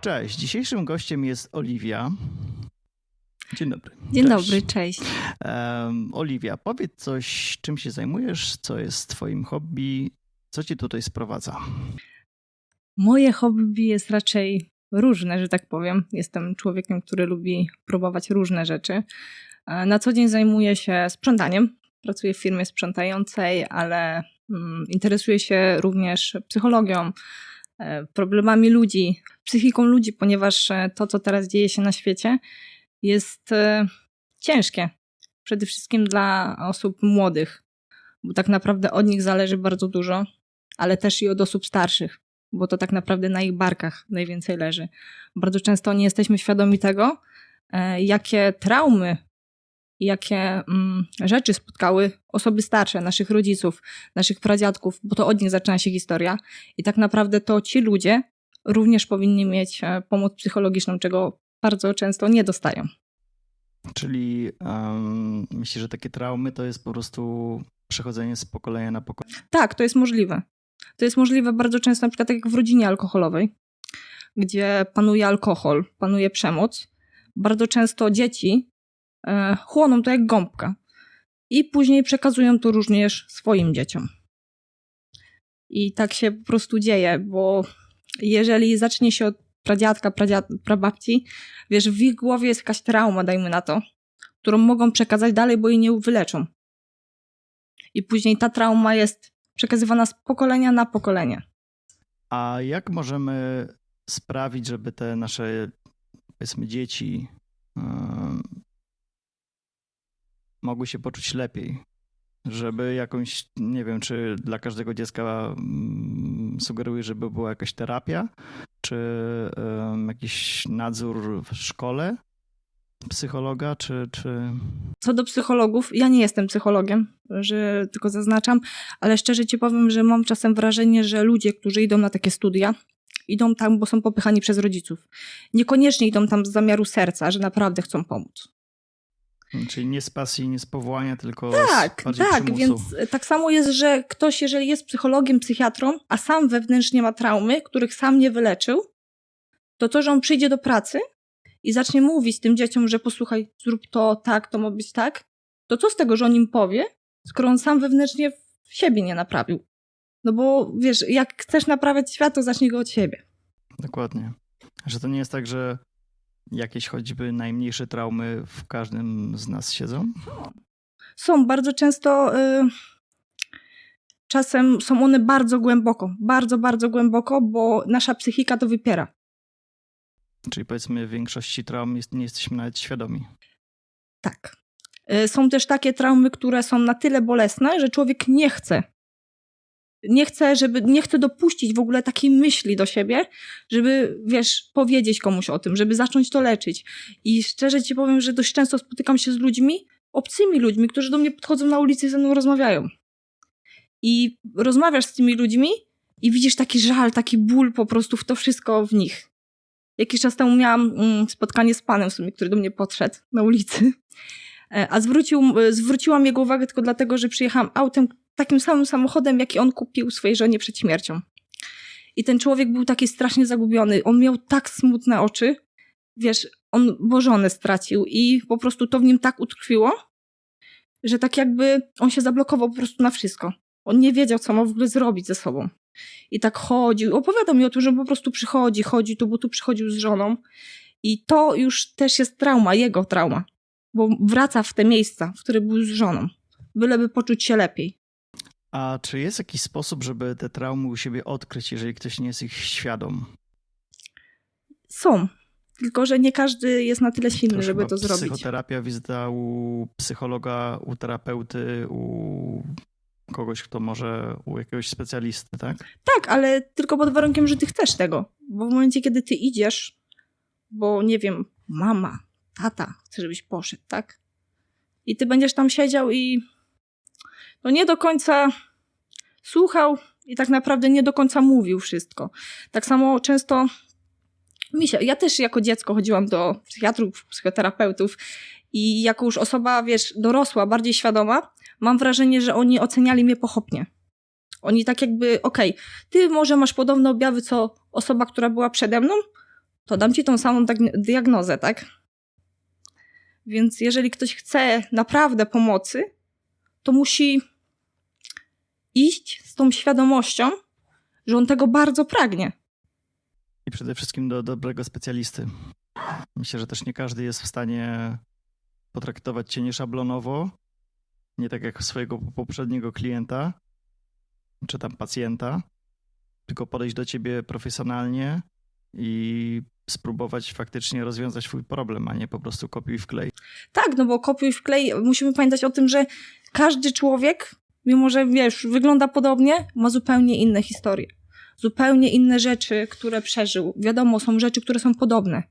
Cześć, dzisiejszym gościem jest Oliwia. Dzień dobry. Dzień dobry, cześć. Oliwia, powiedz coś, czym się zajmujesz, co jest twoim hobby, co cię tutaj sprowadza? Moje hobby jest raczej różne, że tak powiem. Jestem człowiekiem, który lubi próbować różne rzeczy. Na co dzień zajmuję się sprzątaniem. Pracuję w firmie sprzątającej, ale interesuję się również psychologią, problemami ludzi, psychiką ludzi, ponieważ to, co teraz dzieje się na świecie, jest ciężkie. Przede wszystkim dla osób młodych, bo tak naprawdę od nich zależy bardzo dużo, ale też i od osób starszych, bo to tak naprawdę na ich barkach najwięcej leży. Bardzo często nie jesteśmy świadomi tego, jakie traumy, jakie rzeczy spotkały osoby starsze, naszych rodziców, naszych pradziadków, bo to od nich zaczyna się historia i tak naprawdę to ci ludzie również powinni mieć pomoc psychologiczną, czego bardzo często nie dostają. Czyli myślisz, że takie traumy to jest po prostu przechodzenie z pokolenia na pokolenie? Tak, to jest możliwe. To jest możliwe bardzo często, na przykład tak jak w rodzinie alkoholowej, gdzie panuje alkohol, panuje przemoc. Bardzo często dzieci chłoną to jak gąbka i później przekazują to również swoim dzieciom. I tak się po prostu dzieje, bo jeżeli zacznie się od pradziadka, prababci, wiesz, w ich głowie jest jakaś trauma, dajmy na to, którą mogą przekazać dalej, bo jej nie wyleczą. I później ta trauma jest przekazywana z pokolenia na pokolenie. A jak możemy sprawić, żeby te nasze, powiedzmy, dzieci mogły się poczuć lepiej? Żeby jakąś, nie wiem, czy dla każdego dziecka sugeruję, żeby była jakaś terapia, czy jakiś nadzór w szkole psychologa, czy... Co do psychologów, ja nie jestem psychologiem, że tylko zaznaczam, ale szczerze ci powiem, że mam czasem wrażenie, że ludzie, którzy idą na takie studia, idą tam, bo są popychani przez rodziców. Niekoniecznie idą tam z zamiaru serca, że naprawdę chcą pomóc. Czyli nie z pasji, nie z powołania, tylko tak, z bardziej tak, przymusu. Więc tak samo jest, że ktoś, jeżeli jest psychologiem, psychiatrą, a sam wewnętrznie ma traumy, których sam nie wyleczył, to, że on przyjdzie do pracy i zacznie mówić tym dzieciom, że posłuchaj, zrób to tak, to ma być tak, to co z tego, że on im powie, skoro on sam wewnętrznie siebie nie naprawił? No bo wiesz, jak chcesz naprawiać świat, to zacznij go od siebie. Dokładnie. Że to nie jest tak, że jakieś choćby najmniejsze traumy w każdym z nas siedzą? Są bardzo często, czasem są one bardzo głęboko, bardzo, bardzo głęboko, bo nasza psychika to wypiera. Czyli powiedzmy w większości traum nie jesteśmy nawet świadomi. Tak. Są też takie traumy, które są na tyle bolesne, że człowiek nie chce. Nie chce dopuścić w ogóle takiej myśli do siebie, żeby, wiesz, powiedzieć komuś o tym, żeby zacząć to leczyć. I szczerze ci powiem, że dość często spotykam się z ludźmi, obcymi ludźmi, którzy do mnie podchodzą na ulicy i ze mną rozmawiają. I rozmawiasz z tymi ludźmi i widzisz taki żal, taki ból po prostu w to wszystko w nich. Jakiś czas temu miałam spotkanie z panem w sumie, który do mnie podszedł na ulicy, a zwróciłam jego uwagę tylko dlatego, że przyjechałam autem, takim samym samochodem, jaki on kupił swojej żonie przed śmiercią. I ten człowiek był taki strasznie zagubiony. On miał tak smutne oczy. Wiesz, bo żonę stracił i po prostu to w nim tak utkwiło, że tak jakby on się zablokował po prostu na wszystko. On nie wiedział, co ma w ogóle zrobić ze sobą. I tak chodził. Opowiadał mi o tym, że po prostu chodzi tu, bo tu przychodził z żoną. I to już też jest trauma, jego trauma. Bo wraca w te miejsca, w których był z żoną. Byleby poczuć się lepiej. A czy jest jakiś sposób, żeby te traumy u siebie odkryć, jeżeli ktoś nie jest ich świadom? Są. Tylko że nie każdy jest na tyle silny, To żeby to zrobić. Psychoterapia, wizyta u psychologa, u terapeuty, u kogoś, kto może, u jakiegoś specjalisty, tak? Tak, ale tylko pod warunkiem, że ty chcesz tego. Bo w momencie, kiedy ty idziesz, bo nie wiem, mama, tata chce, żebyś poszedł, tak? I ty będziesz tam siedział i no nie do końca słuchał i tak naprawdę nie do końca mówił wszystko. Tak samo często ja też jako dziecko chodziłam do psychiatrów, psychoterapeutów i jako już osoba, wiesz, dorosła, bardziej świadoma, mam wrażenie, że oni oceniali mnie pochopnie. Oni tak jakby, okej, ty może masz podobne objawy co osoba, która była przede mną, to dam ci tą samą diagnozę, tak? Więc jeżeli ktoś chce naprawdę pomocy, to musi iść z tą świadomością, że on tego bardzo pragnie. I przede wszystkim do dobrego specjalisty. Myślę, że też nie każdy jest w stanie potraktować cię nieszablonowo, nie tak jak swojego poprzedniego klienta, czy tam pacjenta, tylko podejść do ciebie profesjonalnie i spróbować faktycznie rozwiązać twój problem, a nie po prostu kopiuj wklej. Tak, no bo kopiuj wklej, musimy pamiętać o tym, że każdy człowiek, mimo że wiesz, wygląda podobnie, ma zupełnie inne historie. Zupełnie inne rzeczy, które przeżył. Wiadomo, są rzeczy, które są podobne.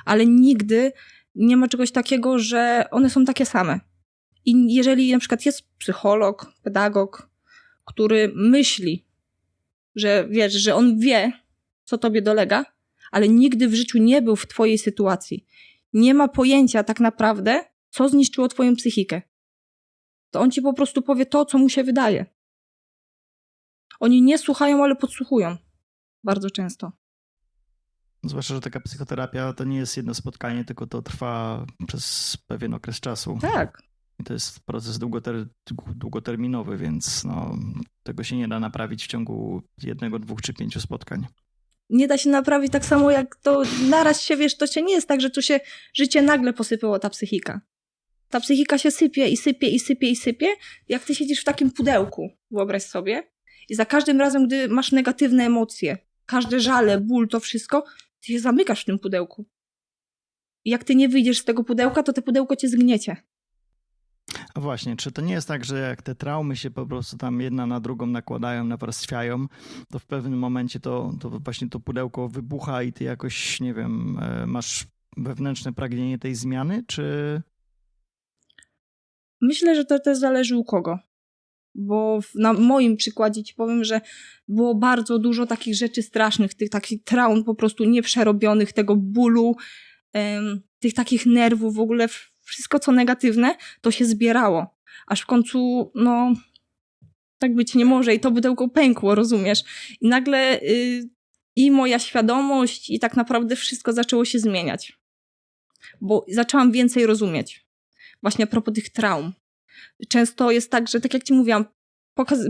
Ale nigdy nie ma czegoś takiego, że one są takie same. I jeżeli na przykład jest psycholog, pedagog, który myśli, że wiesz, że on wie, co tobie dolega, ale nigdy w życiu nie był w twojej sytuacji, nie ma pojęcia tak naprawdę, co zniszczyło twoją psychikę, to on ci po prostu powie to, co mu się wydaje. Oni nie słuchają, ale podsłuchują. Bardzo często. Zwłaszcza, że taka psychoterapia to nie jest jedno spotkanie, tylko to trwa przez pewien okres czasu. Tak. I to jest proces długoterminowy, więc no, tego się nie da naprawić w ciągu 1, 2 czy 5 spotkań. Nie da się naprawić tak samo jak to naraz się, wiesz, to się nie jest tak, że tu się życie nagle posypało, ta psychika. Ta psychika się sypie i sypie i sypie i sypie, jak ty siedzisz w takim pudełku, wyobraź sobie, i za każdym razem, gdy masz negatywne emocje, każde żale, ból, to wszystko, ty się zamykasz w tym pudełku. I jak ty nie wyjdziesz z tego pudełka, to te pudełko cię zgniecie. A właśnie, czy to nie jest tak, że jak te traumy się po prostu tam jedna na drugą nakładają, nawarstwiają, to w pewnym momencie to właśnie to pudełko wybucha i ty jakoś, nie wiem, masz wewnętrzne pragnienie tej zmiany, czy... Myślę, że to też zależy u kogo. Bo na moim przykładzie ci powiem, że było bardzo dużo takich rzeczy strasznych, tych takich traum po prostu nieprzerobionych, tego bólu, tych takich nerwów, w ogóle wszystko co negatywne, to się zbierało. Aż w końcu, no, tak być nie może i to pudełko pękło, rozumiesz? I nagle i moja świadomość i tak naprawdę wszystko zaczęło się zmieniać. Bo zaczęłam więcej rozumieć. Właśnie a propos tych traum. Często jest tak, że tak jak ci mówiłam,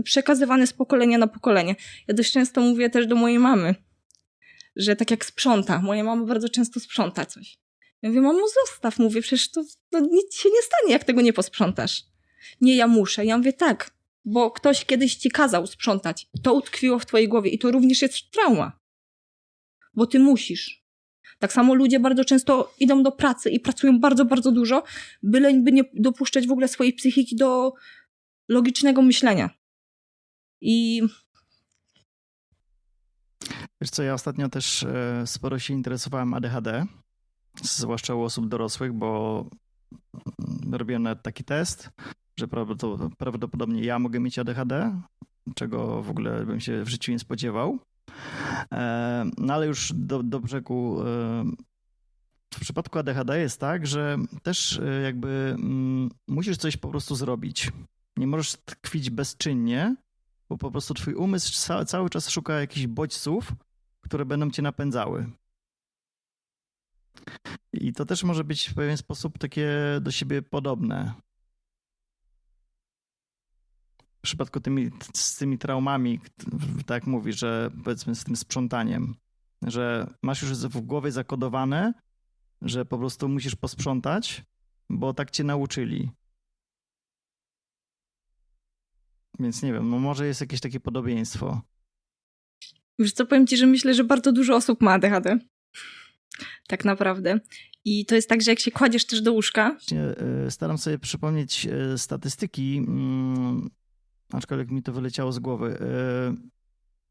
przekazywane z pokolenia na pokolenie. Ja dość często mówię też do mojej mamy, że tak jak sprząta. Moja mama bardzo często sprząta coś. Ja mówię, mamo, zostaw. Mówię, przecież to nic się nie stanie, jak tego nie posprzątasz. Nie, ja muszę. Ja mówię, tak, bo ktoś kiedyś ci kazał sprzątać. To utkwiło w twojej głowie i to również jest trauma. Bo ty musisz. Tak samo ludzie bardzo często idą do pracy i pracują bardzo, bardzo dużo, by nie dopuszczać w ogóle swojej psychiki do logicznego myślenia. I... Wiesz co, ja ostatnio też sporo się interesowałem ADHD, zwłaszcza u osób dorosłych, bo robiłem nawet taki test, że prawdopodobnie ja mogę mieć ADHD, czego w ogóle bym się w życiu nie spodziewał. No ale już do brzegu. W przypadku ADHD jest tak, że też jakby musisz coś po prostu zrobić. Nie możesz tkwić bezczynnie, bo po prostu twój umysł cały czas szuka jakichś bodźców, które będą cię napędzały. I to też może być w pewien sposób takie do siebie podobne. W przypadku z tymi traumami, tak jak mówisz, że powiedzmy z tym sprzątaniem, że masz już w głowie zakodowane, że po prostu musisz posprzątać, bo tak cię nauczyli. Więc nie wiem, no może jest jakieś takie podobieństwo. Wiesz co, powiem ci, że myślę, że bardzo dużo osób ma ADHD. Tak naprawdę. I to jest tak, że jak się kładziesz też do łóżka... Staram sobie przypomnieć statystyki, aczkolwiek mi to wyleciało z głowy.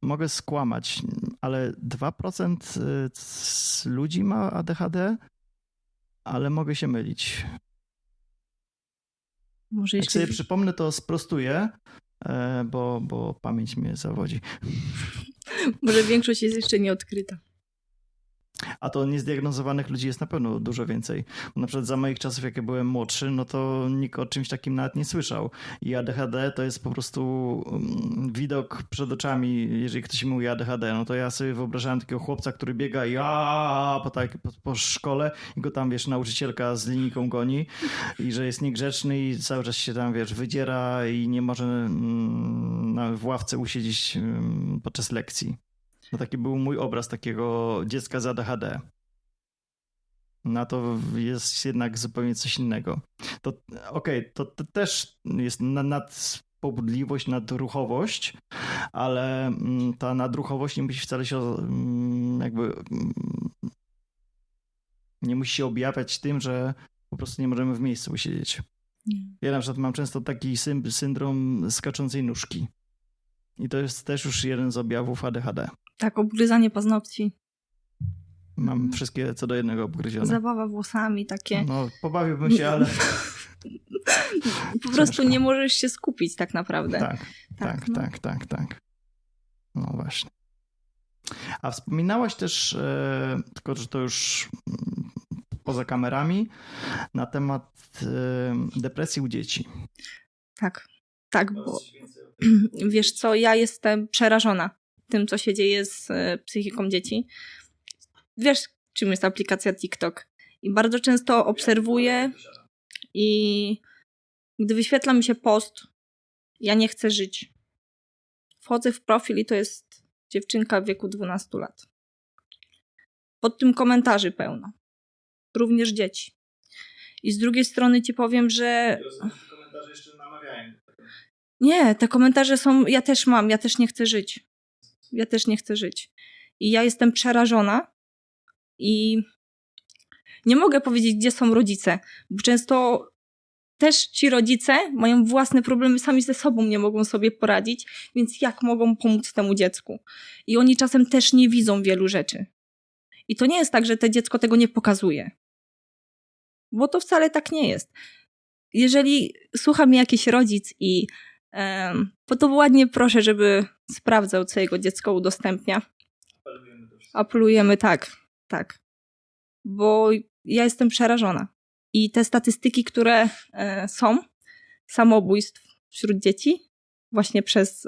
Mogę skłamać, ale 2% ludzi ma ADHD, ale mogę się mylić. Może jak sobie przypomnę, to sprostuję, bo pamięć mnie zawodzi. Może większość jest jeszcze nieodkryta. A to niezdiagnozowanych ludzi jest na pewno dużo więcej. Na przykład za moich czasów, jak ja byłem młodszy, no to nikt o czymś takim nawet nie słyszał. I ADHD to jest po prostu widok przed oczami, jeżeli ktoś mi mówi ADHD, no to ja sobie wyobrażałem takiego chłopca, który biega po szkole i go tam, wiesz, nauczycielka z linijką goni i że jest niegrzeczny i cały czas się tam, wiesz, wydziera i nie może w ławce usiedzieć podczas lekcji. No taki był mój obraz takiego dziecka z ADHD. No to jest jednak zupełnie coś innego. To okej, to też jest nadpobudliwość, nadruchowość, ale ta nadruchowość nie musi wcale się nie musi się objawiać tym, że po prostu nie możemy w miejscu usiedzieć. Ja na przykład mam często taki syndrom skaczącej nóżki. I to jest też już jeden z objawów ADHD. Tak, obgryzanie paznokci. Mam wszystkie co do jednego obgryzione. Zabawa włosami takie. No, pobawiłbym się, ale... Po prostu nie możesz się skupić tak naprawdę. Tak. No właśnie. A wspominałaś też, tylko że to już poza kamerami, na temat depresji u dzieci. Tak, bo wiesz co, ja jestem przerażona tym, co się dzieje z psychiką dzieci. Wiesz, czym jest aplikacja TikTok. I bardzo często obserwuję i gdy wyświetla mi się post, ja nie chcę żyć. Wchodzę w profil i to jest dziewczynka w wieku 12 lat. Pod tym komentarzy pełno. Również dzieci. I z drugiej strony ci powiem, że... Komentarze jeszcze namawiają. Nie, te komentarze są... Ja też mam, ja też nie chcę żyć. I ja jestem przerażona i nie mogę powiedzieć, gdzie są rodzice, bo często też ci rodzice mają własne problemy, sami ze sobą nie mogą sobie poradzić, więc jak mogą pomóc temu dziecku? I oni czasem też nie widzą wielu rzeczy. I to nie jest tak, że to dziecko tego nie pokazuje. Bo to wcale tak nie jest. Jeżeli słucha mnie jakiś rodzic i to ładnie proszę, żeby sprawdzał, co jego dziecko udostępnia. Apelujemy, tak. Bo ja jestem przerażona. I te statystyki, które są, samobójstw wśród dzieci, właśnie przez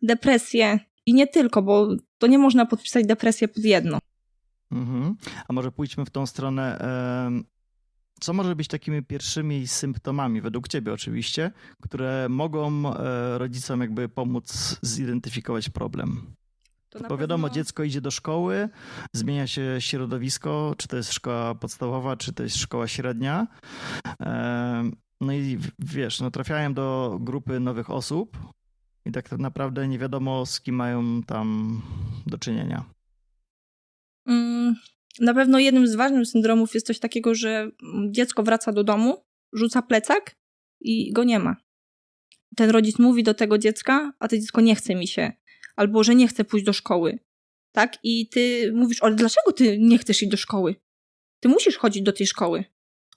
depresję i nie tylko, bo to nie można podpisać depresję pod jedno. A może pójdźmy w tą stronę. Co może być takimi pierwszymi symptomami, według ciebie oczywiście, które mogą rodzicom jakby pomóc zidentyfikować problem? Bo wiadomo, dziecko idzie do szkoły, zmienia się środowisko, czy to jest szkoła podstawowa, czy to jest szkoła średnia. No i wiesz, no trafiają do grupy nowych osób i tak naprawdę nie wiadomo, z kim mają tam do czynienia. Na pewno jednym z ważnych syndromów jest coś takiego, że dziecko wraca do domu, rzuca plecak i go nie ma. Ten rodzic mówi do tego dziecka, a to dziecko nie chce mi się, albo że nie chce pójść do szkoły. Tak? I ty mówisz, ale dlaczego ty nie chcesz iść do szkoły? Ty musisz chodzić do tej szkoły.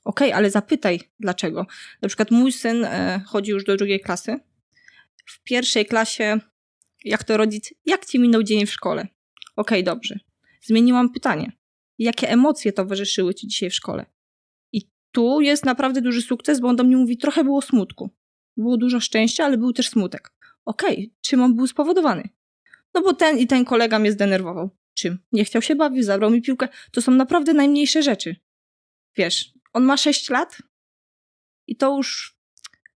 Okej, ale zapytaj dlaczego. Na przykład mój syn chodzi już do 2. klasy. W 1. klasie, jak to rodzic, jak ci minął dzień w szkole? Okej, dobrze. Zmieniłam pytanie. Jakie emocje towarzyszyły ci dzisiaj w szkole? I tu jest naprawdę duży sukces, bo on do mnie mówi, trochę było smutku. Było dużo szczęścia, ale był też smutek. Okej, czym on był spowodowany? No bo ten i ten kolega mnie zdenerwował. Czym? Nie chciał się bawić, zabrał mi piłkę. To są naprawdę najmniejsze rzeczy. Wiesz, on ma 6 lat i to już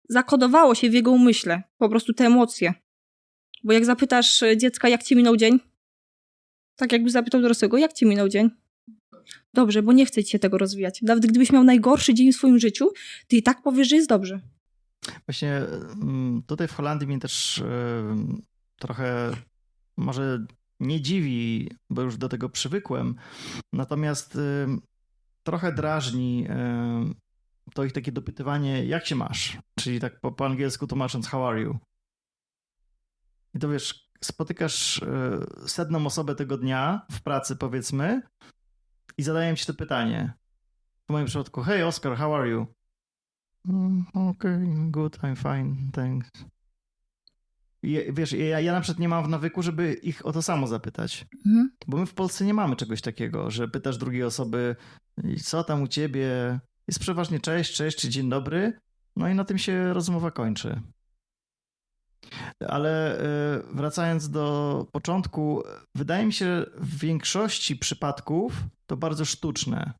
zakodowało się w jego umyśle. Po prostu te emocje. Bo jak zapytasz dziecka, jak ci minął dzień? Tak jakby zapytał dorosłego, jak ci minął dzień? Dobrze, bo nie chcę ci się tego rozwijać. Nawet gdybyś miał najgorszy dzień w swoim życiu, ty i tak powiesz, że jest dobrze. Właśnie tutaj w Holandii mnie też trochę może nie dziwi, bo już do tego przywykłem. Natomiast trochę drażni to ich takie dopytywanie, jak się masz? Czyli tak po angielsku tłumacząc, how are you? I to wiesz, spotykasz 100 osobę tego dnia w pracy, powiedzmy, i zadaję ci to pytanie. W moim przypadku, hey Oscar, how are you? Okay, good, I'm fine, thanks. Wiesz, ja na przykład nie mam w nawyku, żeby ich o to samo zapytać. Bo my w Polsce nie mamy czegoś takiego, że pytasz drugiej osoby, co tam u ciebie? Jest przeważnie cześć czy dzień dobry. No i na tym się rozmowa kończy. Ale wracając do początku, wydaje mi się, że w większości przypadków to bardzo sztuczne.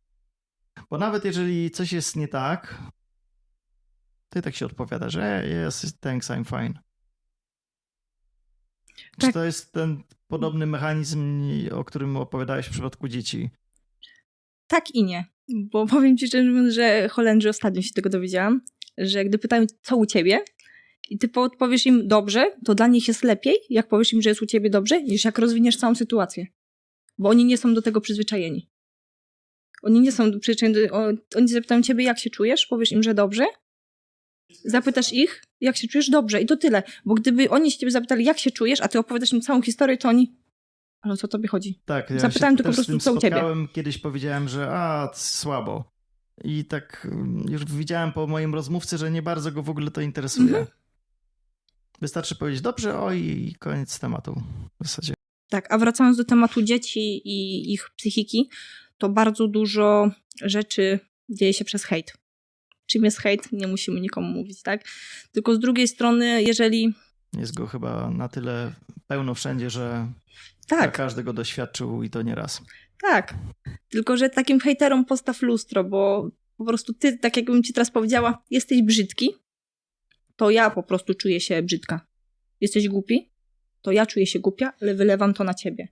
Bo nawet jeżeli coś jest nie tak, ty tak się odpowiada, że yes, thanks, I'm fine. Tak. Czy to jest ten podobny mechanizm, o którym opowiadałeś w przypadku dzieci? Tak i nie. Bo powiem ci szczerze mówiąc, że Holendrzy ostatnio się tego dowiedziałam, że gdy pytają, co u ciebie, i ty odpowiesz im dobrze, to dla nich jest lepiej, jak powiesz im, że jest u ciebie dobrze, niż jak rozwiniesz całą sytuację. Bo oni nie są do tego przyzwyczajeni. Oni nie są przyzwyczajeni. Oni zapytają ciebie, jak się czujesz, powiesz im, że dobrze. Zapytasz ich, jak się czujesz, dobrze. I to tyle. Bo gdyby oni się ciebie zapytali, jak się czujesz, a ty opowiadasz im całą historię, to oni... Ale o co tobie chodzi? Tak, ja zapytałem się tylko po prostu, co u ciebie. Kiedyś powiedziałem, że słabo. I tak już widziałem po moim rozmówcy, że nie bardzo go w ogóle to interesuje. Wystarczy powiedzieć dobrze, i koniec tematu w zasadzie. Tak, a wracając do tematu dzieci i ich psychiki, to bardzo dużo rzeczy dzieje się przez hejt. Czym jest hejt? Nie musimy nikomu mówić, tak? Tylko z drugiej strony, jeżeli... Jest go chyba na tyle pełno wszędzie, że każdy go doświadczył i to nie raz. Tak, tylko że takim hejterom postaw lustro, bo po prostu ty, tak jakbym ci teraz powiedziała, jesteś brzydki, to ja po prostu czuję się brzydka. Jesteś głupi, to ja czuję się głupia, ale wylewam to na ciebie.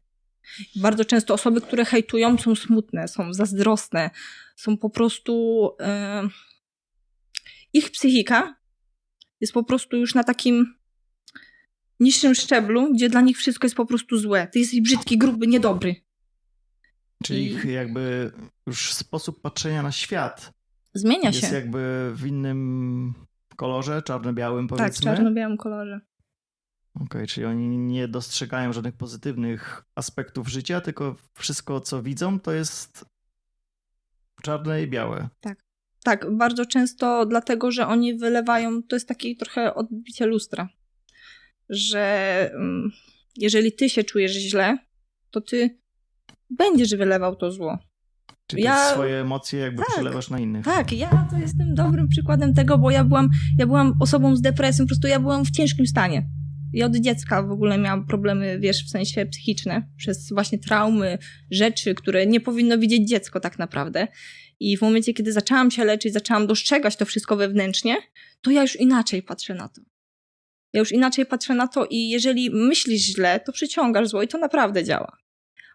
Bardzo często osoby, które hejtują, są smutne, są zazdrosne, są po prostu... Ich psychika jest po prostu już na takim niższym szczeblu, gdzie dla nich wszystko jest po prostu złe. Ty jesteś brzydki, gruby, niedobry. Czyli ich jakby już sposób patrzenia na świat zmienia się. Jest jakby w innym kolorze, czarno-białym powiedzmy. Tak, w czarno-białym kolorze. Okej, czyli oni nie dostrzegają żadnych pozytywnych aspektów życia, tylko wszystko, co widzą, to jest czarne i białe. Tak, bardzo często dlatego, że oni wylewają, to jest takie trochę odbicie lustra, że jeżeli ty się czujesz źle, to ty będziesz wylewał to zło. Czyli swoje emocje jakby przelewasz na innych. Tak, ja to jestem dobrym przykładem tego, bo ja byłam osobą z depresją, po prostu ja byłam w ciężkim stanie. Ja od dziecka w ogóle miałam problemy, w sensie psychiczne, przez właśnie traumy, rzeczy, które nie powinno widzieć dziecko tak naprawdę. I w momencie, kiedy zaczęłam się leczyć, zaczęłam dostrzegać to wszystko wewnętrznie, to ja już inaczej patrzę na to. I jeżeli myślisz źle, to przyciągasz zło i to naprawdę działa.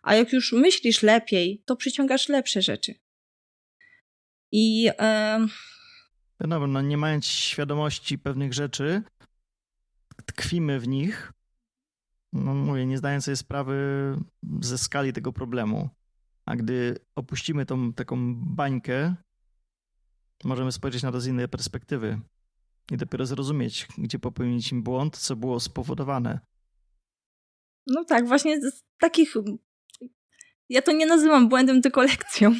A jak już myślisz lepiej, to przyciągasz lepsze rzeczy. No, nie mając świadomości pewnych rzeczy, tkwimy w nich, nie zdając sobie sprawy ze skali tego problemu. A gdy opuścimy tą taką bańkę, możemy spojrzeć na to z innej perspektywy i dopiero zrozumieć, gdzie popełniliśmy błąd, co było spowodowane. No tak, właśnie z takich... Ja to nie nazywam błędem, tylko lekcją.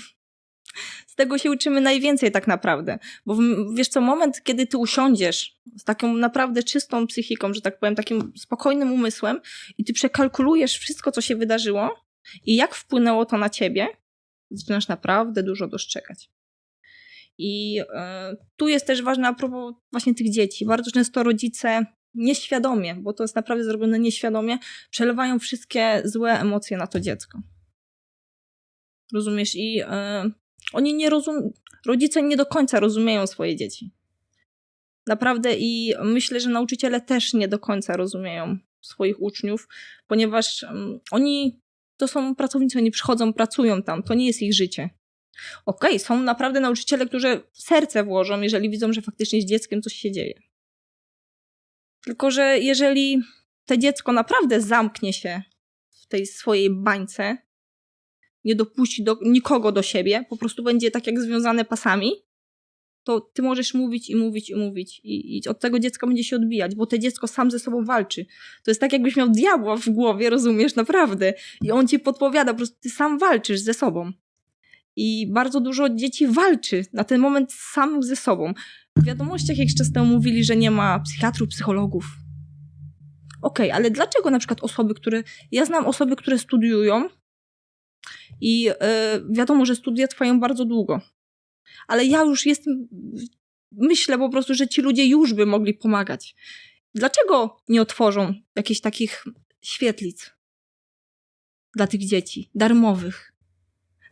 Z tego się uczymy najwięcej tak naprawdę. Bo wiesz co, moment, kiedy ty usiądziesz z taką naprawdę czystą psychiką, że tak powiem, takim spokojnym umysłem i ty przekalkulujesz wszystko, co się wydarzyło i jak wpłynęło to na ciebie, zaczynasz naprawdę dużo dostrzegać. I tu jest też ważne a propos właśnie tych dzieci. Bardzo często rodzice nieświadomie, bo to jest naprawdę zrobione nieświadomie, przelewają wszystkie złe emocje na to dziecko. Rozumiesz? I oni rodzice nie do końca rozumieją swoje dzieci. Naprawdę i myślę, że nauczyciele też nie do końca rozumieją swoich uczniów, ponieważ oni to są pracownicy, oni przychodzą, pracują tam, to nie jest ich życie. Okej, są naprawdę nauczyciele, którzy serce włożą, jeżeli widzą, że faktycznie z dzieckiem coś się dzieje. Tylko że jeżeli to dziecko naprawdę zamknie się w tej swojej bańce, nie dopuści nikogo do siebie, po prostu będzie tak jak związane pasami, to ty możesz mówić i od tego dziecka będzie się odbijać, bo to dziecko sam ze sobą walczy. To jest tak, jakbyś miał diabła w głowie, rozumiesz, naprawdę. I on ci podpowiada, po prostu ty sam walczysz ze sobą. I bardzo dużo dzieci walczy na ten moment sam ze sobą. W wiadomościach jakiś czas temu mówili, że nie ma psychiatrów, psychologów. Okej, ale dlaczego na przykład ja znam osoby, które studiują i wiadomo, że studia trwają bardzo długo, ale ja już myślę po prostu, że ci ludzie już by mogli pomagać. Dlaczego nie otworzą jakichś takich świetlic dla tych dzieci, darmowych?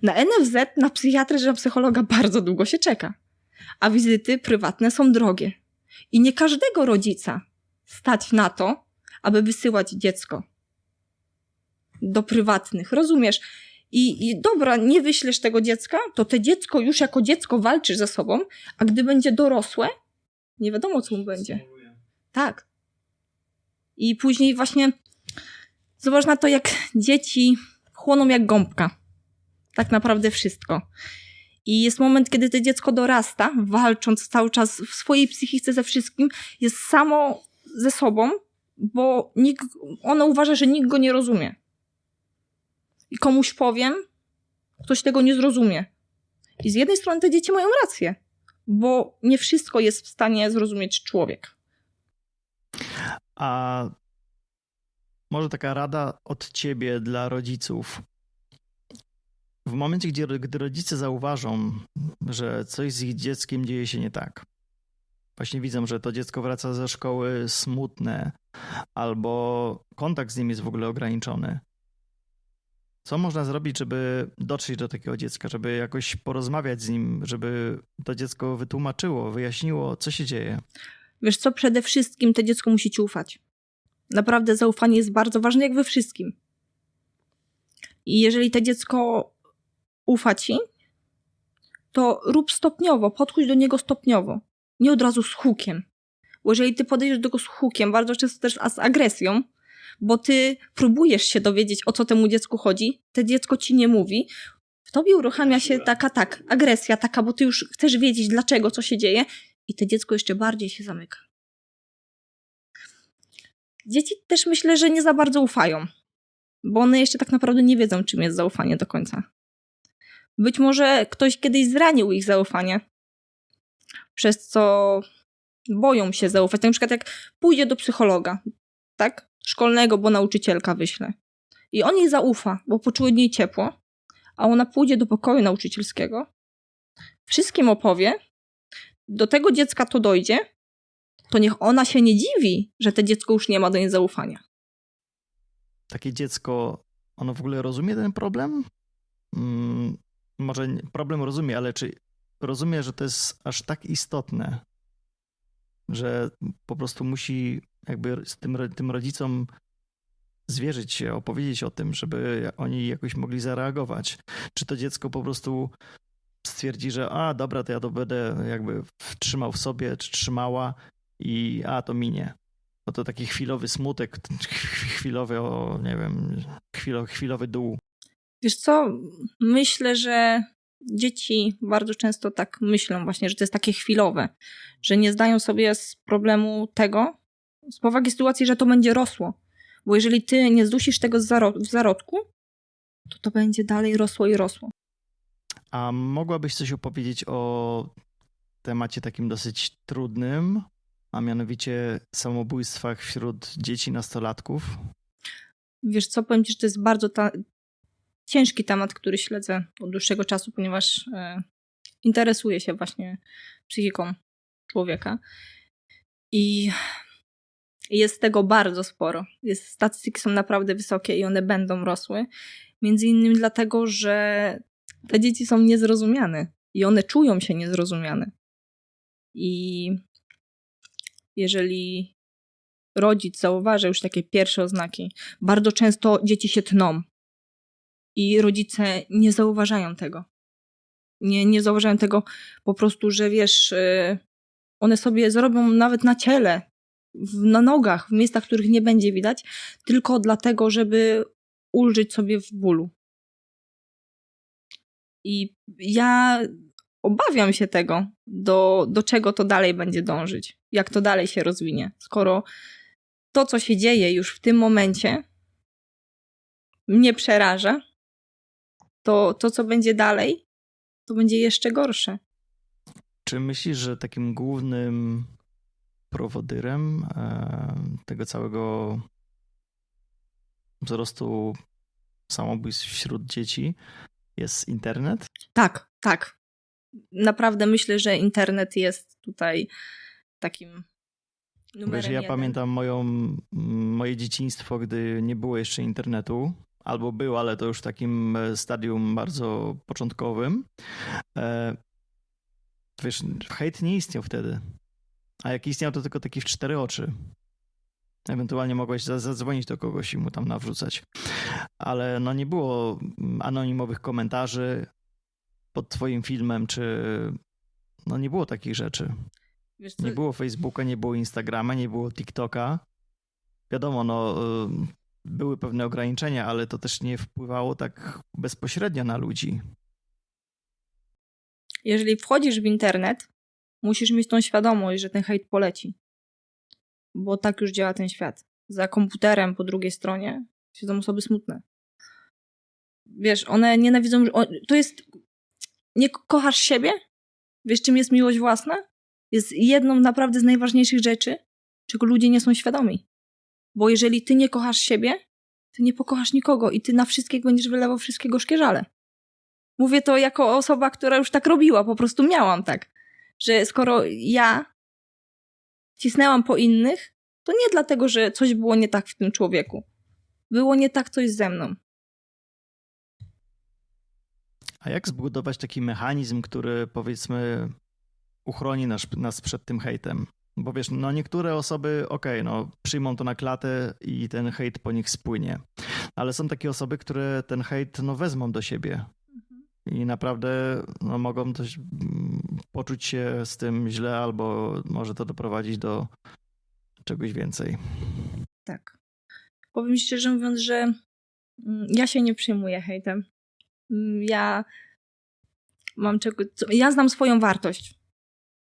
Na NFZ, na psychiatrę czy na psychologa bardzo długo się czeka, a wizyty prywatne są drogie. I nie każdego rodzica stać na to, aby wysyłać dziecko do prywatnych, rozumiesz? I dobra, nie wyślesz tego dziecka, to te dziecko już jako dziecko walczy ze sobą, a gdy będzie dorosłe, nie wiadomo, co mu będzie. Tak. I później właśnie zobacz na to, jak dzieci chłoną jak gąbka. Tak naprawdę wszystko. I jest moment, kiedy to dziecko dorasta, walcząc cały czas w swojej psychice ze wszystkim, jest samo ze sobą, bo ono uważa, że nikt go nie rozumie. I komuś powiem, ktoś tego nie zrozumie. I z jednej strony te dzieci mają rację, bo nie wszystko jest w stanie zrozumieć człowiek. A może taka rada od ciebie dla rodziców. W momencie, gdy rodzice zauważą, że coś z ich dzieckiem dzieje się nie tak, właśnie widzą, że to dziecko wraca ze szkoły smutne albo kontakt z nim jest w ogóle ograniczony, co można zrobić, żeby dotrzeć do takiego dziecka, żeby jakoś porozmawiać z nim, żeby to dziecko wytłumaczyło, wyjaśniło, co się dzieje? Wiesz co, przede wszystkim to dziecko musi ci ufać. Naprawdę zaufanie jest bardzo ważne, jak we wszystkim. I jeżeli to dziecko ufa ci, to rób stopniowo, podchodź do niego stopniowo. Nie od razu z hukiem. Bo jeżeli ty podejdziesz do go z hukiem, bardzo często też z agresją, bo ty próbujesz się dowiedzieć, o co temu dziecku chodzi, to dziecko ci nie mówi, w tobie uruchamia się agresja taka, bo ty już chcesz wiedzieć dlaczego, co się dzieje i to dziecko jeszcze bardziej się zamyka. Dzieci też myślę, że nie za bardzo ufają, bo one jeszcze tak naprawdę nie wiedzą, czym jest zaufanie do końca. Być może ktoś kiedyś zranił ich zaufanie, przez co boją się zaufać. Na przykład jak pójdzie do psychologa, tak? Szkolnego, bo nauczycielka wyśle. I on jej zaufa, bo poczuje od niej ciepło, a ona pójdzie do pokoju nauczycielskiego, wszystkim opowie, do tego dziecka to dojdzie, to niech ona się nie dziwi, że to dziecko już nie ma do niej zaufania. Takie dziecko, ono w ogóle rozumie ten problem? Może problem rozumie, ale czy rozumie, że to jest aż tak istotne, że po prostu musi jakby z tym rodzicom zwierzyć się, opowiedzieć o tym, żeby oni jakoś mogli zareagować? Czy to dziecko po prostu stwierdzi, że dobra, to ja to będę jakby trzymał w sobie, czy trzymała i to minie? No to taki chwilowy smutek, chwilowy, nie wiem, chwilowy dół. Wiesz co, myślę, że dzieci bardzo często tak myślą właśnie, że to jest takie chwilowe, że nie zdają sobie z problemu tego, z powagi sytuacji, że to będzie rosło. Bo jeżeli ty nie zdusisz tego w zarodku, to będzie dalej rosło i rosło. A mogłabyś coś opowiedzieć o temacie takim dosyć trudnym, a mianowicie samobójstwach wśród dzieci nastolatków? Wiesz co, powiem ci, że to jest bardzo ciężki temat, który śledzę od dłuższego czasu, ponieważ interesuję się właśnie psychiką człowieka. I jest tego bardzo sporo. Statystyki są naprawdę wysokie i one będą rosły. Między innymi dlatego, że te dzieci są niezrozumiane i one czują się niezrozumiane. I jeżeli rodzic zauważy już takie pierwsze oznaki, bardzo często dzieci się tną i rodzice nie zauważają tego. Nie zauważają tego po prostu, że wiesz, one sobie zrobią nawet na ciele, na nogach, w miejscach, których nie będzie widać, tylko dlatego, żeby ulżyć sobie w bólu. I ja obawiam się tego, do czego to dalej będzie dążyć, jak to dalej się rozwinie. Skoro to, co się dzieje już w tym momencie, mnie przeraża, to co będzie dalej, to będzie jeszcze gorsze. Czy myślisz, że takim głównym prowodyrem tego całego wzrostu samobójstw wśród dzieci jest internet? Tak, tak. Naprawdę myślę, że internet jest tutaj takim numerem Wiesz, ja 1. pamiętam moje dzieciństwo, gdy nie było jeszcze internetu, albo był, ale to już w takim stadium bardzo początkowym. Wiesz, hejt nie istniał wtedy. A jak istniał, to tylko taki w 4 oczy. Ewentualnie mogłeś zadzwonić do kogoś i mu tam nawrzucać. Ale no nie było anonimowych komentarzy pod twoim filmem, czy no nie było takich rzeczy. Wiesz co? Nie było Facebooka, nie było Instagrama, nie było TikToka. Wiadomo, no były pewne ograniczenia, ale to też nie wpływało tak bezpośrednio na ludzi. Jeżeli wchodzisz w internet, musisz mieć tą świadomość, że ten hejt poleci. Bo tak już działa ten świat. Za komputerem po drugiej stronie siedzą osoby smutne. Wiesz, one nienawidzą... To jest... Nie kochasz siebie? Wiesz, czym jest miłość własna? Jest jedną naprawdę z najważniejszych rzeczy, czego ludzie nie są świadomi. Bo jeżeli ty nie kochasz siebie, to nie pokochasz nikogo i ty na wszystkich będziesz wylewał wszystkiego szkieżale. Mówię to jako osoba, która już tak robiła, po prostu miałam tak. Że skoro ja cisnęłam po innych, to nie dlatego, że coś było nie tak w tym człowieku. Było nie tak coś ze mną. A jak zbudować taki mechanizm, który powiedzmy uchroni nas przed tym hejtem? Bo wiesz, no niektóre osoby, no przyjmą to na klatę i ten hejt po nich spłynie. Ale są takie osoby, które ten hejt no wezmą do siebie. I naprawdę no, mogą też poczuć się z tym źle, albo może to doprowadzić do czegoś więcej. Tak. Powiem szczerze mówiąc, że ja się nie przejmuję hejtem. Ja znam swoją wartość.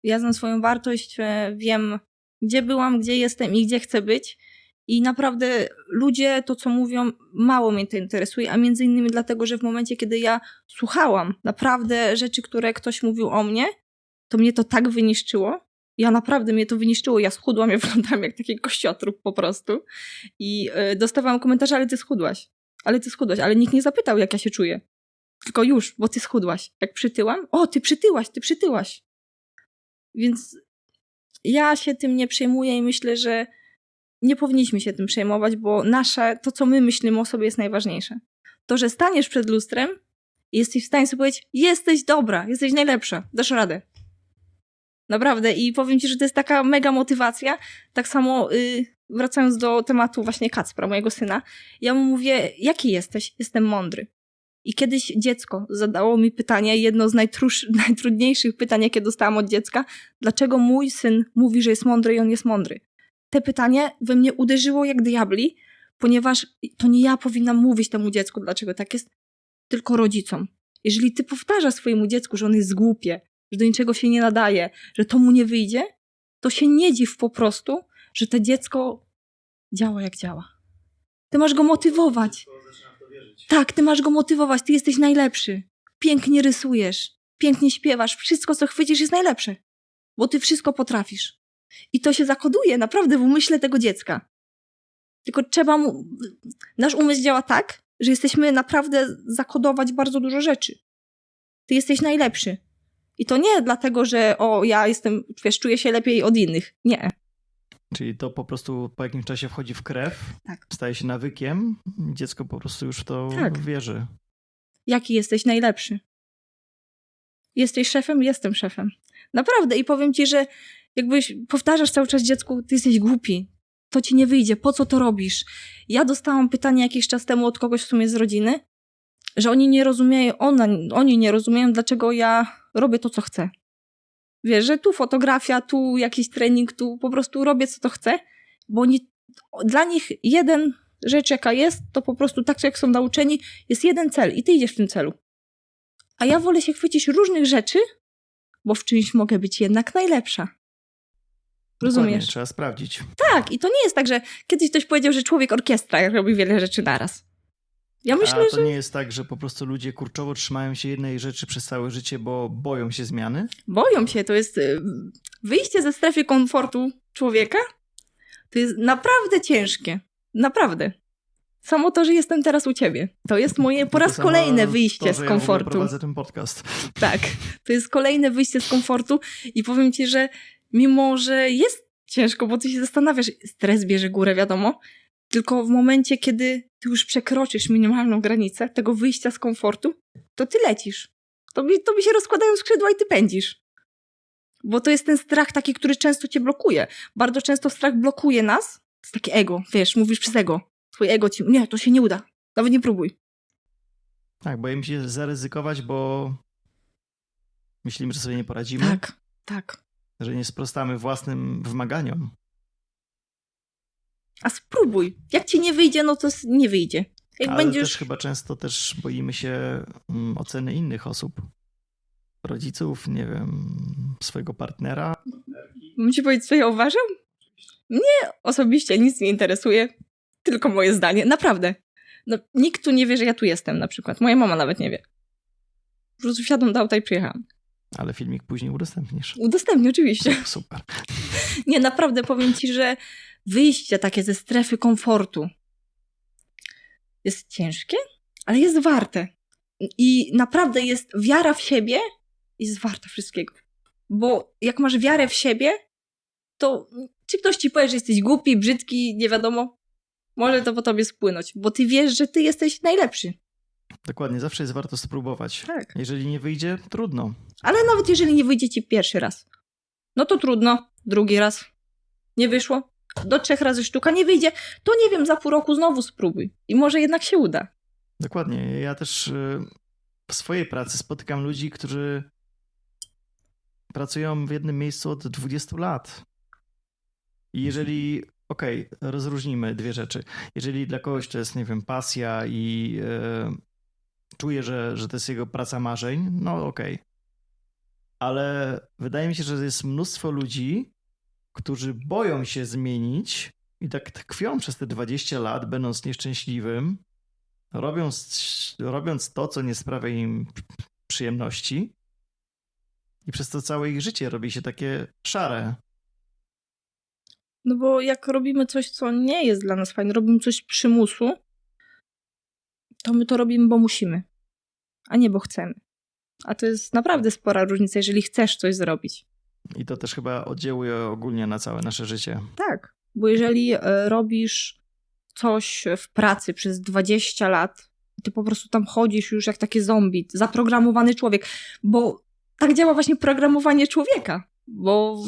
Ja znam swoją wartość, wiem, gdzie byłam, gdzie jestem i gdzie chcę być. I naprawdę ludzie to, co mówią, mało mnie to interesuje, a między innymi dlatego, że w momencie, kiedy ja słuchałam naprawdę rzeczy, które ktoś mówił o mnie, to mnie to tak wyniszczyło. Mnie to wyniszczyło. Ja schudłam, ja wyglądałam jak taki kościotrup po prostu. I dostawałam komentarze, ale ty schudłaś, ale nikt nie zapytał, jak ja się czuję. Tylko już, bo ty schudłaś. Jak przytyłam, ty przytyłaś. Więc ja się tym nie przejmuję i myślę, że nie powinniśmy się tym przejmować, bo to co my myślimy o sobie jest najważniejsze. To, że staniesz przed lustrem i jesteś w stanie sobie powiedzieć, jesteś dobra, jesteś najlepsza, dasz radę. Naprawdę i powiem ci, że to jest taka mega motywacja. Tak samo wracając do tematu właśnie Kacpra, mojego syna, ja mu mówię, jaki jesteś? Jestem mądry. I kiedyś dziecko zadało mi pytanie, jedno z najtrudniejszych pytań, jakie dostałam od dziecka, dlaczego mój syn mówi, że jest mądry i on jest mądry. Te pytanie we mnie uderzyło jak diabli, ponieważ to nie ja powinnam mówić temu dziecku, dlaczego tak jest, tylko rodzicom. Jeżeli ty powtarzasz swojemu dziecku, że on jest głupie, że do niczego się nie nadaje, że to mu nie wyjdzie, to się nie dziw po prostu, że to dziecko działa jak działa. Ty masz go motywować. Tak, ty masz go motywować, ty jesteś najlepszy. Pięknie rysujesz, pięknie śpiewasz, wszystko co chwycisz jest najlepsze. Bo ty wszystko potrafisz. I to się zakoduje naprawdę w umyśle tego dziecka. Tylko trzeba nasz umysł działa tak, że jesteśmy naprawdę zakodować bardzo dużo rzeczy. Ty jesteś najlepszy. I to nie dlatego, że ja jestem, czuję się lepiej od innych. Nie. Czyli to po prostu po jakimś czasie wchodzi w krew, tak. Staje się nawykiem, dziecko po prostu już w to wierzy. Jaki jesteś najlepszy? Jesteś szefem? Jestem szefem. Naprawdę i powiem ci, że jakbyś powtarzasz cały czas dziecku, ty jesteś głupi, to ci nie wyjdzie, po co to robisz? Ja dostałam pytanie jakiś czas temu od kogoś w sumie z rodziny, że oni nie rozumieją, dlaczego ja robię to, co chcę. Wiesz, że tu fotografia, tu jakiś trening, tu po prostu robię, co to chcę, bo dla nich jeden rzecz, jaka jest, to po prostu tak, jak są nauczeni, jest jeden cel i ty idziesz w tym celu. A ja wolę się chwycić różnych rzeczy, bo w czymś mogę być jednak najlepsza. Rozumiesz? Dokładnie, trzeba sprawdzić. Tak, i to nie jest tak, że kiedyś ktoś powiedział, że człowiek orkiestra robi wiele rzeczy naraz. Ja myślę, to nie jest tak, że po prostu ludzie kurczowo trzymają się jednej rzeczy przez całe życie, bo boją się zmiany? Boją się, to jest wyjście ze strefy komfortu człowieka. To jest naprawdę ciężkie. Naprawdę. Samo to, że jestem teraz u ciebie. To jest moje po raz kolejne wyjście z komfortu. Ja prowadzę ten podcast. Tak, to jest kolejne wyjście z komfortu i powiem ci, że mimo, że jest ciężko, bo ty się zastanawiasz, stres bierze górę, wiadomo, tylko w momencie, kiedy ty już przekroczysz minimalną granicę tego wyjścia z komfortu, to ty lecisz. Tobie się rozkładają skrzydła i ty pędzisz. Bo to jest ten strach taki, który często cię blokuje. Bardzo często strach blokuje nas. To jest takie ego, wiesz, mówisz przez ego. Twoje ego ci, nie, to się nie uda. Nawet nie próbuj. Tak, boimy się zaryzykować, bo myślimy, że sobie nie poradzimy. Tak. Że nie sprostamy własnym wymaganiom. A spróbuj. Jak ci nie wyjdzie, no to nie wyjdzie. Jak Ale będziesz... też chyba często też boimy się oceny innych osób. Rodziców, nie wiem, swojego partnera. Mam ci powiedzieć, co ja uważam? Mnie osobiście nic nie interesuje. Tylko moje zdanie. Naprawdę. No, nikt tu nie wie, że ja tu jestem na przykład. Moja mama nawet nie wie. Po prostu wsiadłam do auta i przyjechałam. Ale filmik później udostępnisz. Udostępnię, oczywiście. Super. Nie, naprawdę powiem ci, że wyjście takie ze strefy komfortu jest ciężkie, ale jest warte. I naprawdę jest wiara w siebie jest warta wszystkiego. Bo jak masz wiarę w siebie, to czy ktoś ci powie, że jesteś głupi, brzydki, nie wiadomo, może to po tobie spłynąć, bo ty wiesz, że ty jesteś najlepszy. Dokładnie, zawsze jest warto spróbować. Tak. Jeżeli nie wyjdzie, trudno. Ale nawet jeżeli nie wyjdzie ci pierwszy raz, no to trudno, drugi raz nie wyszło, do 3 razy sztuka nie wyjdzie, to nie wiem, za pół roku znowu spróbuj i może jednak się uda. Dokładnie. Ja też w swojej pracy spotykam ludzi, którzy pracują w jednym miejscu od 20 lat. I jeżeli, rozróżnijmy dwie rzeczy. Jeżeli dla kogoś to jest, nie wiem, pasja i czuje, że to jest jego praca marzeń, no okej. Ale wydaje mi się, że jest mnóstwo ludzi, którzy boją się zmienić i tak tkwią przez te 20 lat, będąc nieszczęśliwym, robiąc to, co nie sprawia im przyjemności i przez to całe ich życie robi się takie szare. No bo jak robimy coś, co nie jest dla nas fajne, robimy coś z przymusu, to my to robimy, bo musimy, a nie bo chcemy. A to jest naprawdę spora różnica, jeżeli chcesz coś zrobić. I to też chyba oddziałuje ogólnie na całe nasze życie. Tak, bo jeżeli robisz coś w pracy przez 20 lat, ty po prostu tam chodzisz już jak taki zombie, zaprogramowany człowiek, bo tak działa właśnie programowanie człowieka, bo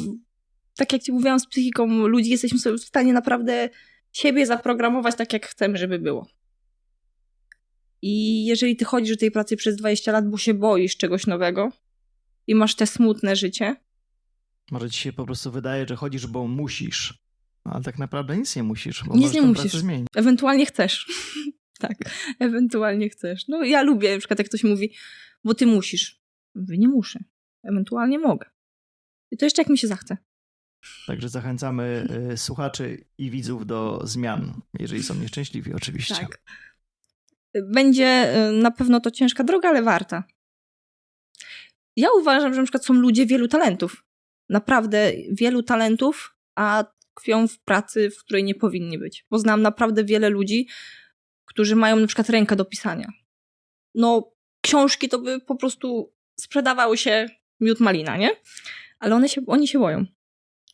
tak jak ci mówiłam, z psychiką ludzi jesteśmy sobie w stanie naprawdę siebie zaprogramować tak, jak chcemy, żeby było. I jeżeli ty chodzisz do tej pracy przez 20 lat, bo się boisz czegoś nowego i masz te smutne życie. Może ci się po prostu wydaje, że chodzisz, bo musisz. Ale tak naprawdę nic nie musisz, bo nic możesz nie tę musisz. pracę zmienić. Ewentualnie chcesz. Tak, ewentualnie chcesz. No ja lubię, na przykład jak ktoś mówi, bo ty musisz. Mówię, nie muszę. Ewentualnie mogę. I to jeszcze jak mi się zachce. Także zachęcamy słuchaczy i widzów do zmian, jeżeli są nieszczęśliwi oczywiście. Tak. Będzie na pewno to ciężka droga, ale warta. Ja uważam, że na przykład są ludzie wielu talentów. Naprawdę wielu talentów, a tkwią w pracy, w której nie powinni być. Bo znam naprawdę wiele ludzi, którzy mają na przykład rękę do pisania. No, książki to by po prostu sprzedawały się miód malina, nie? Ale oni się boją.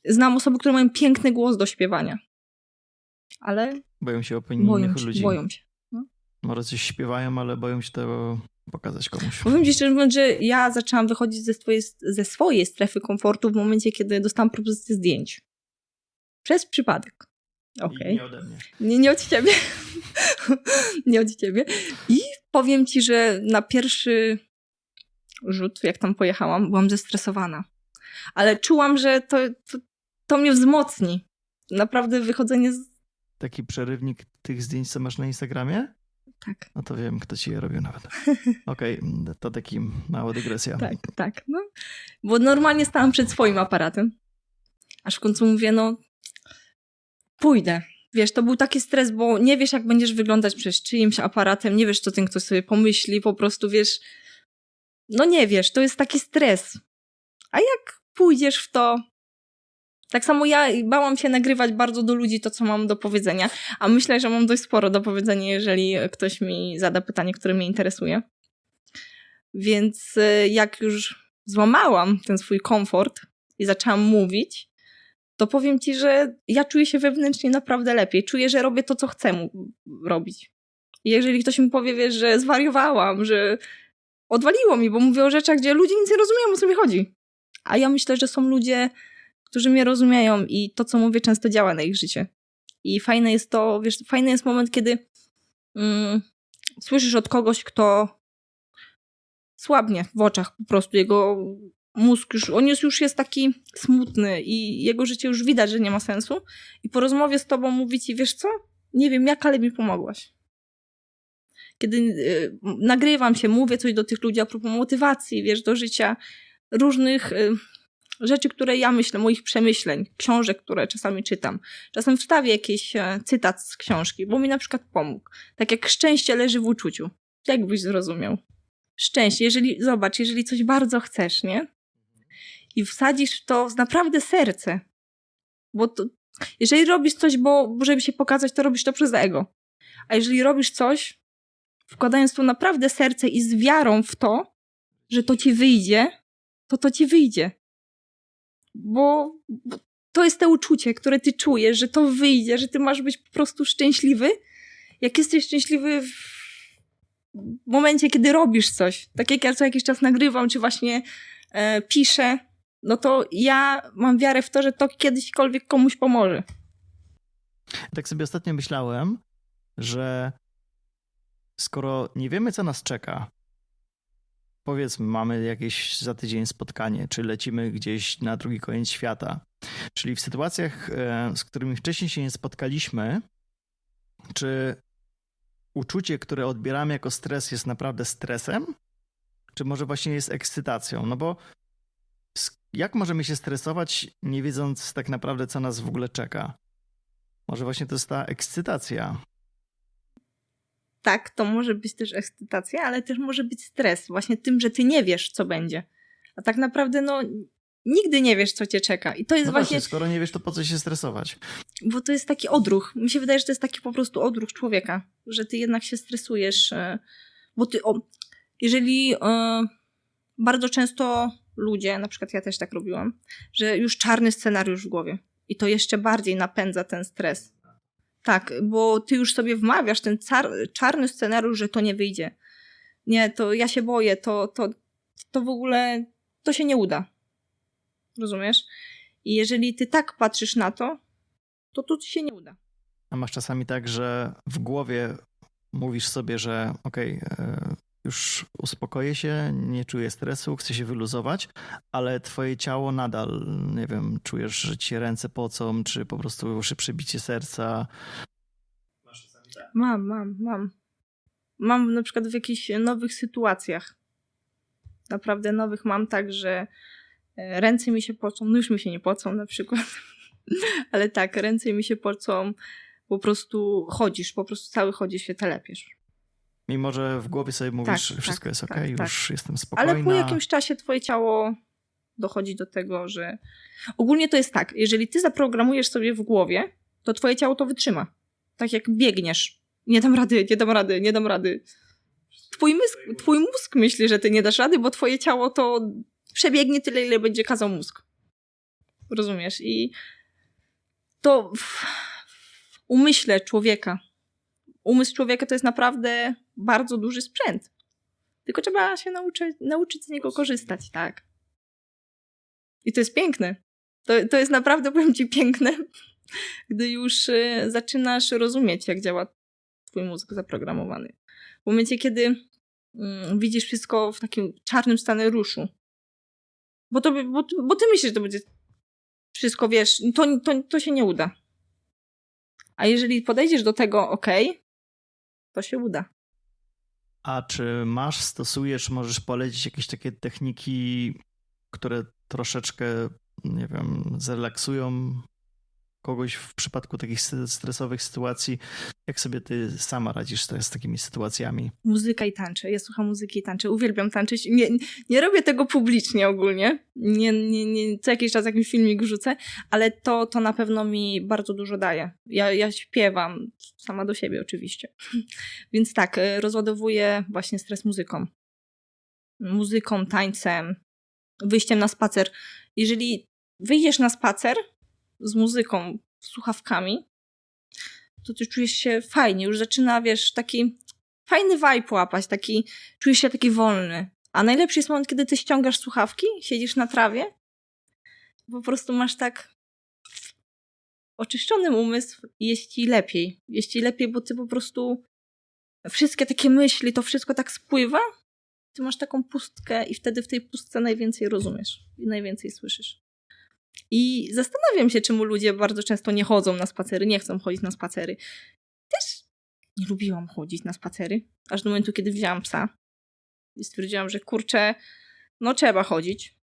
Znam osoby, które mają piękny głos do śpiewania. Ale Boją się opinii innych ludzi. Boją się. Może coś śpiewają, ale boją się tego pokazać komuś. Powiem ci szczerze mówiąc, że ja zaczęłam wychodzić ze swojej strefy komfortu w momencie, kiedy dostałam propozycję zdjęć. Przez przypadek. Okay. Nie ode mnie. Nie od ciebie. Nie od ciebie. I powiem ci, że na pierwszy rzut, jak tam pojechałam, byłam zestresowana. Ale czułam, że to mnie wzmocni. Naprawdę wychodzenie z... Taki przerywnik tych zdjęć, co masz na Instagramie? Tak. No to wiem, kto ci je robił nawet. Okej, to taki mała dygresja. Tak. No. Bo normalnie stałam przed swoim aparatem. Aż w końcu mówię, no pójdę. Wiesz, to był taki stres, bo nie wiesz, jak będziesz wyglądać przed czyimś aparatem, nie wiesz, co ten ktoś sobie pomyśli, po prostu wiesz, no nie wiesz, to jest taki stres. A jak pójdziesz w to, Tak samo ja bałam się nagrywać bardzo do ludzi to, co mam do powiedzenia, a myślę, że mam dość sporo do powiedzenia, jeżeli ktoś mi zada pytanie, które mnie interesuje. Więc jak już złamałam ten swój komfort i zaczęłam mówić, to powiem ci, że ja czuję się wewnętrznie naprawdę lepiej. Czuję, że robię to, co chcę robić. I jeżeli ktoś mi powie, wiesz, że zwariowałam, że odwaliło mi, bo mówię o rzeczach, gdzie ludzie nic nie rozumieją, o co mi chodzi. A ja myślę, że są ludzie, którzy mnie rozumieją i to, co mówię, często działa na ich życie. I fajne jest to, wiesz, fajny jest moment, kiedy słyszysz od kogoś, kto słabnie w oczach po prostu. Jego mózg już jest taki smutny i jego życie już widać, że nie ma sensu. I po rozmowie z tobą mówi ci, wiesz co? Nie wiem jak, ale mi pomogłaś. Kiedy nagrywam się, mówię coś do tych ludzi a propos motywacji, wiesz, do życia, różnych rzeczy, które ja myślę, moich przemyśleń, książek, które czasami czytam. Czasem wstawię jakiś cytat z książki, bo mi na przykład pomógł. Tak jak szczęście leży w uczuciu. Jak byś zrozumiał? Szczęście, jeżeli coś bardzo chcesz, nie? I wsadzisz w to naprawdę serce. Bo to, jeżeli robisz coś, bo żeby się pokazać, to robisz to przez ego. A jeżeli robisz coś, wkładając tu naprawdę serce i z wiarą w to, że to ci wyjdzie, to ci wyjdzie. Bo to jest to uczucie, które ty czujesz, że to wyjdzie, że ty masz być po prostu szczęśliwy. Jak jesteś szczęśliwy w momencie, kiedy robisz coś, tak jak ja co jakiś czas nagrywam, czy właśnie piszę, no to ja mam wiarę w to, że to kiedyśkolwiek komuś pomoże. Tak sobie ostatnio myślałem, że skoro nie wiemy, co nas czeka, powiedzmy, mamy jakieś za tydzień spotkanie, czy lecimy gdzieś na drugi koniec świata, czyli w sytuacjach, z którymi wcześniej się nie spotkaliśmy, czy uczucie, które odbieramy jako stres, jest naprawdę stresem, czy może właśnie jest ekscytacją? No bo jak możemy się stresować, nie wiedząc tak naprawdę, co nas w ogóle czeka? Może właśnie to jest ta ekscytacja. Tak, to może być też ekscytacja, ale też może być stres. Właśnie tym, że ty nie wiesz, co będzie. A tak naprawdę, no, nigdy nie wiesz, co cię czeka. I to jest no właśnie... skoro nie wiesz, to po co się stresować? Bo to jest taki odruch. Mi się wydaje, że to jest taki po prostu odruch człowieka, że ty jednak się stresujesz, bo ty... jeżeli bardzo często ludzie, na przykład ja też tak robiłam, że już czarny scenariusz w głowie. I to jeszcze bardziej napędza ten stres. Tak, bo ty już sobie wmawiasz ten czarny scenariusz, że to nie wyjdzie. Nie, to ja się boję, to w ogóle to się nie uda. Rozumiesz? I jeżeli ty tak patrzysz na to ci się nie uda. A masz czasami tak, że w głowie mówisz sobie, że okej, już uspokoję się, nie czuję stresu, chcę się wyluzować, ale twoje ciało nadal, nie wiem, czujesz, że ci ręce pocą, czy po prostu szybsze bicie serca. Masz czasami tak? Mam. Mam na przykład w jakichś nowych sytuacjach. Naprawdę nowych mam tak, że ręce mi się pocą, no już mi się nie pocą na przykład, ale tak, ręce mi się pocą, po prostu cały chodzisz, się telepiesz. Mimo, że w głowie sobie mówisz, tak, wszystko jest okej, tak. już jestem spokojna. Ale po jakimś czasie twoje ciało dochodzi do tego, że... Ogólnie to jest tak, jeżeli ty zaprogramujesz sobie w głowie, to twoje ciało to wytrzyma. Tak jak biegniesz. Nie dam rady. Twój mózg myśli, że ty nie dasz rady, bo twoje ciało to przebiegnie tyle, ile będzie kazał mózg. Rozumiesz? I to w umyśle człowieka. Umysł człowieka to jest naprawdę bardzo duży sprzęt. Tylko trzeba się nauczyć z niego korzystać, tak. I to jest piękne. To jest naprawdę, powiem ci, piękne, gdy już zaczynasz rozumieć, jak działa twój mózg zaprogramowany. W momencie, kiedy widzisz wszystko w takim czarnym scenariuszu. Bo ty myślisz, że to będzie wszystko, wiesz, to się nie uda. A jeżeli podejdziesz do tego, to się uda. A czy stosujesz, możesz polecić jakieś takie techniki, które troszeczkę, nie wiem, zrelaksują kogoś w przypadku takich stresowych sytuacji. Jak sobie ty sama radzisz z takimi sytuacjami? Muzyka i tańczę. Ja słucham muzyki i tańczę. Uwielbiam tańczyć. Nie robię tego publicznie ogólnie. Nie, co jakiś czas jakiś filmik wrzucę, ale to na pewno mi bardzo dużo daje. Ja śpiewam sama do siebie oczywiście. Więc tak, rozładowuję właśnie stres muzyką. Muzyką, tańcem, wyjściem na spacer. Jeżeli wyjdziesz na spacer z muzyką, z słuchawkami, to ty czujesz się fajnie. Już zaczyna, wiesz, taki fajny vibe łapać, czujesz się taki wolny. A najlepszy jest moment, kiedy ty ściągasz słuchawki, siedzisz na trawie, po prostu masz tak oczyszczony umysł i jest ci lepiej. Jest ci lepiej, bo ty po prostu wszystkie takie myśli, to wszystko tak spływa, ty masz taką pustkę i wtedy w tej pustce najwięcej rozumiesz i najwięcej słyszysz. I zastanawiam się, czemu ludzie bardzo często nie chodzą na spacery, nie chcą chodzić na spacery. Też nie lubiłam chodzić na spacery, aż do momentu, kiedy wzięłam psa. I stwierdziłam, że kurczę, no trzeba chodzić.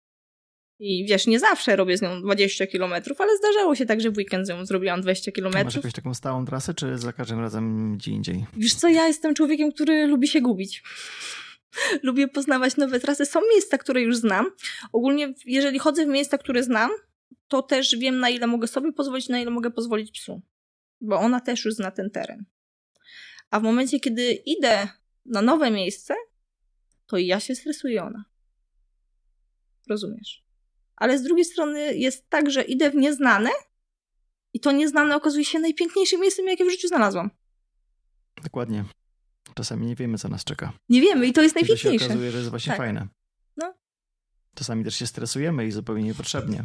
I wiesz, nie zawsze robię z nią 20 kilometrów, ale zdarzało się tak, że w weekend z nią zrobiłam 20 A kilometrów. masz jakąś taką stałą trasę, czy za każdym razem gdzie indziej? Wiesz co, ja jestem człowiekiem, który lubi się gubić. Lubię poznawać nowe trasy. Są miejsca, które już znam. Ogólnie, jeżeli chodzę w miejsca, które znam, to też wiem, na ile mogę sobie pozwolić, na ile mogę pozwolić psu. Bo ona też już zna ten teren. A w momencie, kiedy idę na nowe miejsce, to i ja się stresuję, i ona. Rozumiesz? Ale z drugiej strony jest tak, że idę w nieznane i to nieznane okazuje się najpiękniejszym miejscem, jakie w życiu znalazłam. Dokładnie. Czasami nie wiemy, co nas czeka. Nie wiemy i to jest I to najpiękniejsze. się okazuje, że jest właśnie Tak. fajne. No. Czasami też się stresujemy i zupełnie niepotrzebnie.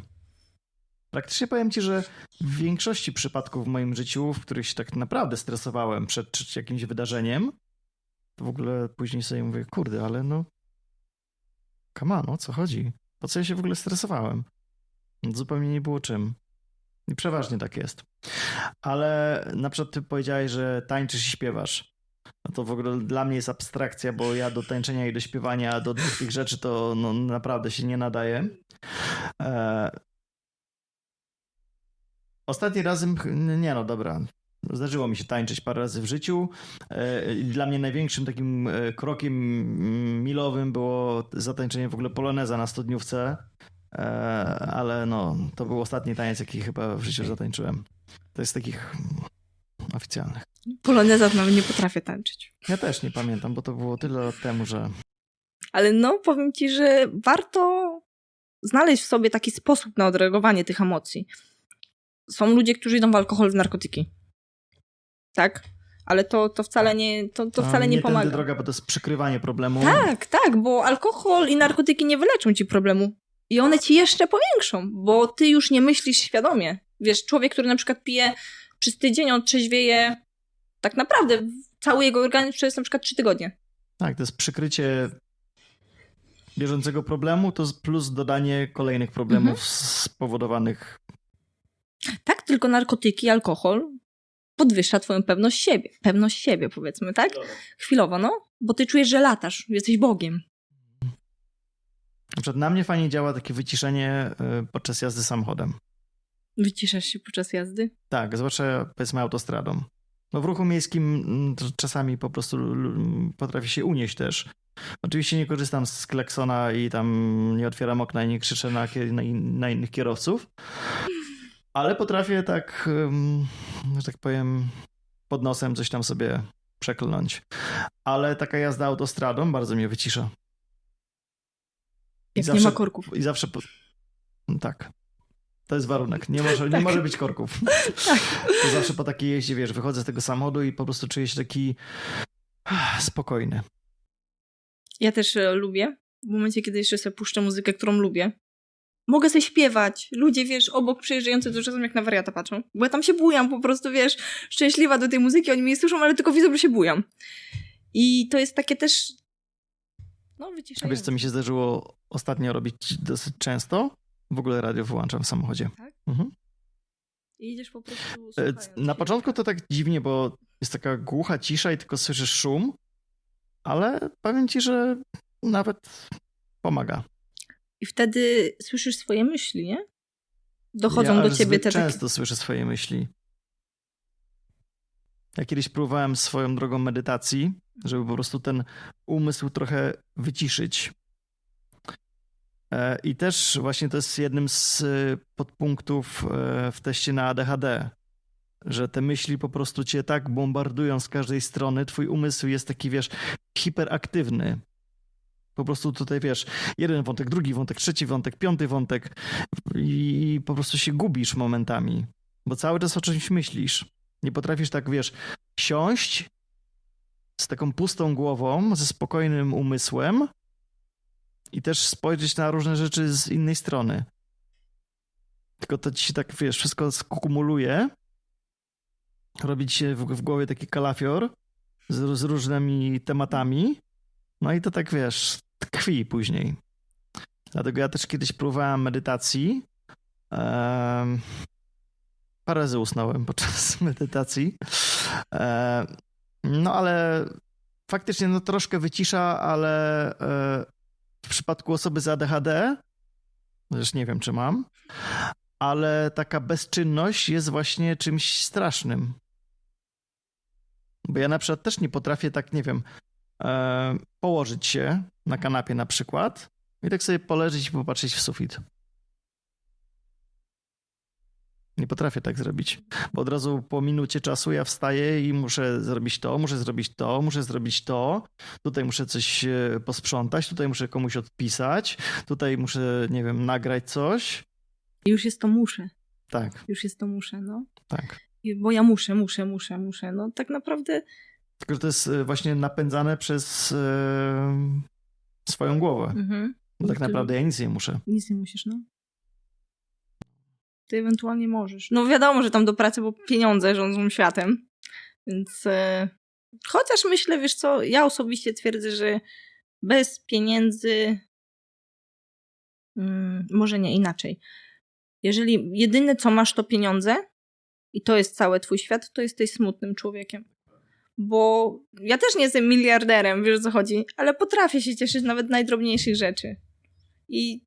Praktycznie powiem ci, że w większości przypadków w moim życiu, w których się tak naprawdę stresowałem przed jakimś wydarzeniem, to w ogóle później sobie mówię, kurde, ale no come on, o co chodzi? Po co ja się w ogóle stresowałem? Zupełnie nie było czym. I przeważnie tak jest. Ale na przykład ty powiedziałeś, że tańczysz i śpiewasz. No to w ogóle dla mnie jest abstrakcja, bo ja do tańczenia i do śpiewania, do tych rzeczy to no, naprawdę się nie nadaję. Ostatni razem, nie no dobra, zdarzyło mi się tańczyć parę razy w życiu. Dla mnie największym takim krokiem milowym było zatańczenie w ogóle poloneza na studniówce, ale no, to był ostatni taniec, jaki chyba w życiu zatańczyłem. To jest takich oficjalnych. Poloneza to nawet nie potrafię tańczyć. Ja też nie pamiętam, bo to było tyle lat temu, że... Ale no, powiem ci, że warto znaleźć w sobie taki sposób na odreagowanie tych emocji. Są ludzie, którzy idą w alkohol, w narkotyki. Tak? Ale to wcale nie, to wcale nie pomaga. Tędy droga, bo to jest przykrywanie problemu. Tak, bo alkohol i narkotyki nie wyleczą ci problemu. I one ci jeszcze powiększą, bo ty już nie myślisz świadomie. Wiesz, człowiek, który na przykład pije przez tydzień, on trzeźwieje, tak naprawdę cały jego organizm przez na przykład 3 tygodnie. Tak, to jest przykrycie bieżącego problemu, to plus dodanie kolejnych problemów spowodowanych. Tak, tylko narkotyki, alkohol podwyższa twoją pewność siebie. Pewność siebie, powiedzmy, tak? Chwilowo, no. Bo ty czujesz, że latasz, jesteś Bogiem. Na przykład na mnie fajnie działa takie wyciszenie podczas jazdy samochodem. Wyciszasz się podczas jazdy? Tak, zwłaszcza powiedzmy autostradą. No w ruchu miejskim czasami po prostu potrafi się unieść też. Oczywiście nie korzystam z klaksona i tam nie otwieram okna i nie krzyczę na innych kierowców, ale potrafię tak, że tak powiem, pod nosem coś tam sobie przeklnąć. Ale taka jazda autostradą bardzo mnie wycisza. Jak nie ma korków. I zawsze... Tak. To jest warunek. Nie może być korków. Tak. To zawsze po takiej jeździe, wiesz, wychodzę z tego samochodu i po prostu czuję się taki spokojny. Ja też lubię. W momencie, kiedy jeszcze sobie puszczę muzykę, którą lubię. Mogę sobie śpiewać. Ludzie, wiesz, obok przejeżdżający to czasem jak na wariata patrzą. Bo ja tam się bujam po prostu, wiesz, szczęśliwa do tej muzyki. Oni mnie nie słyszą, ale tylko widzą, że się bujam. I to jest takie też... No, wyciszenie. Wiesz, co mi się zdarzyło ostatnio robić dosyć często? W ogóle radio wyłączam w samochodzie. Tak? Mhm. I idziesz po prostu słuchając. Na początku to tak dziwnie, bo jest taka głucha cisza i tylko słyszysz szum, ale powiem ci, że nawet pomaga. I wtedy słyszysz swoje myśli, nie? dochodzą do ciebie te takie... często słyszę swoje myśli. Ja kiedyś próbowałem swoją drogą medytacji, żeby po prostu ten umysł trochę wyciszyć. I też właśnie to jest jednym z podpunktów w teście na ADHD, że te myśli po prostu cię tak bombardują z każdej strony, twój umysł jest taki, wiesz, hiperaktywny. Po prostu tutaj, wiesz, jeden wątek, drugi wątek, trzeci wątek, piąty wątek i po prostu się gubisz momentami, bo cały czas o czymś myślisz. Nie potrafisz tak, wiesz, siąść z taką pustą głową, ze spokojnym umysłem i też spojrzeć na różne rzeczy z innej strony. Tylko to ci się tak, wiesz, wszystko skumuluje, robi ci się w głowie taki kalafior z różnymi tematami, no i to tak, wiesz, tkwi później. Dlatego ja też kiedyś próbowałem medytacji. Parę razy usnąłem podczas medytacji. No ale faktycznie no troszkę wycisza, ale w przypadku osoby z ADHD, zresztą nie wiem, czy mam, ale taka bezczynność jest właśnie czymś strasznym. Bo ja na przykład też nie potrafię tak, nie wiem, położyć się na kanapie na przykład i tak sobie poleżeć i popatrzeć w sufit. Nie potrafię tak zrobić, bo od razu po minucie czasu ja wstaję i muszę zrobić to, muszę zrobić to, muszę zrobić to. Tutaj muszę coś posprzątać, tutaj muszę komuś odpisać, tutaj muszę, nie wiem, nagrać coś. Już jest to muszę. Tak. Już jest to muszę, no. Tak. Bo ja muszę. No tak naprawdę... Tylko, że to jest właśnie napędzane przez swoją głowę. Mhm. Bo tak naprawdę ja nic nie muszę. Nic nie musisz, no. Ty ewentualnie możesz. No wiadomo, że tam do pracy, bo pieniądze rządzą światem. Więc chociaż myślę, wiesz co, ja osobiście twierdzę, że bez pieniędzy może nie, inaczej. Jeżeli jedyne co masz to pieniądze i to jest cały twój świat, to jesteś smutnym człowiekiem. Bo ja też nie jestem miliarderem, wiesz o co chodzi, ale potrafię się cieszyć nawet najdrobniejszych rzeczy. I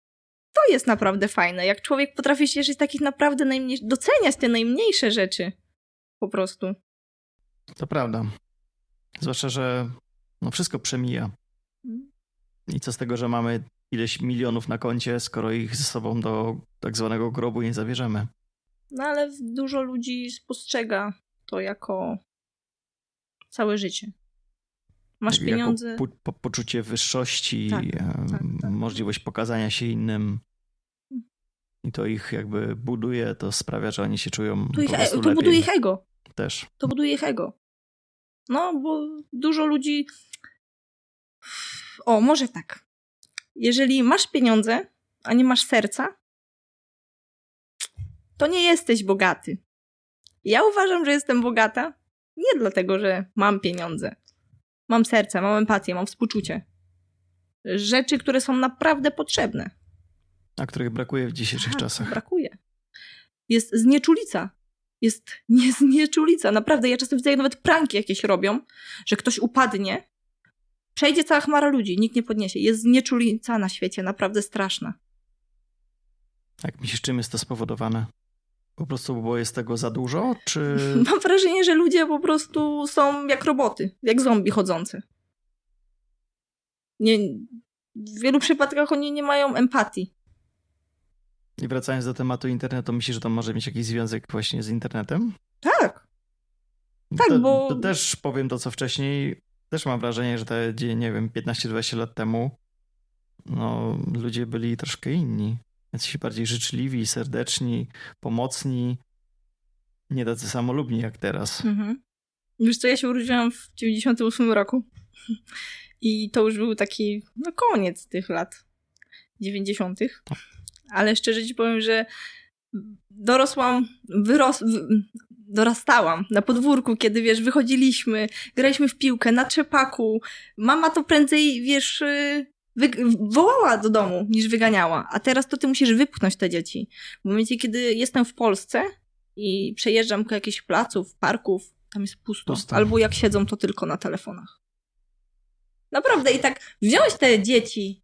to jest naprawdę fajne, jak człowiek potrafi się cieszyć z takich naprawdę doceniać te najmniejsze rzeczy. Po prostu. To prawda. Zwłaszcza, że no wszystko przemija. I co z tego, że mamy ileś milionów na koncie, skoro ich ze sobą do tak zwanego grobu nie zabierzemy. No ale dużo ludzi spostrzega to jako całe życie. Masz pieniądze... Jako poczucie wyższości, tak. możliwość pokazania się innym. I to ich jakby buduje, to sprawia, że oni się czują po prostu lepiej. To buduje ich ego. Też. To buduje ich ego. No, bo dużo ludzi... O, może tak. Jeżeli masz pieniądze, a nie masz serca, to nie jesteś bogaty. Ja uważam, że jestem bogata nie dlatego, że mam pieniądze. Mam serce, mam empatię, mam współczucie. Rzeczy, które są naprawdę potrzebne. A których brakuje w dzisiejszych czasach. Brakuje. Jest znieczulica. Jest znieczulica. Naprawdę, ja czasem widzę, jak nawet pranki jakieś robią, że ktoś upadnie, przejdzie cała chmara ludzi, nikt nie podniesie. Jest znieczulica na świecie, naprawdę straszna. Jak myślisz, czym jest to spowodowane? Po prostu, bo jest tego za dużo, czy... Mam wrażenie, że ludzie po prostu są jak roboty, jak zombie chodzące. W wielu przypadkach oni nie mają empatii. I wracając do tematu internetu, myślisz, że to może mieć jakiś związek właśnie z internetem? Tak. Tak, bo... To też powiem to, co wcześniej. Też mam wrażenie, że te, nie wiem, 15-20 lat temu no, ludzie byli troszkę inni. Jacyś bardziej życzliwi, serdeczni, pomocni. Nie tacy samolubni jak teraz. Mhm. Wiesz co, ja się urodziłam w 98 roku. I to już był taki, no koniec tych lat 90. Ale szczerze ci powiem, że dorastałam na podwórku, kiedy, wiesz, wychodziliśmy, graliśmy w piłkę na trzepaku. Mama to prędzej, wiesz, wołała do domu, niż wyganiała. A teraz to ty musisz wypchnąć te dzieci. W momencie, kiedy jestem w Polsce i przejeżdżam po jakichś placów, parków, tam jest pusto. Albo jak siedzą, to tylko na telefonach. Naprawdę i tak wziąć te dzieci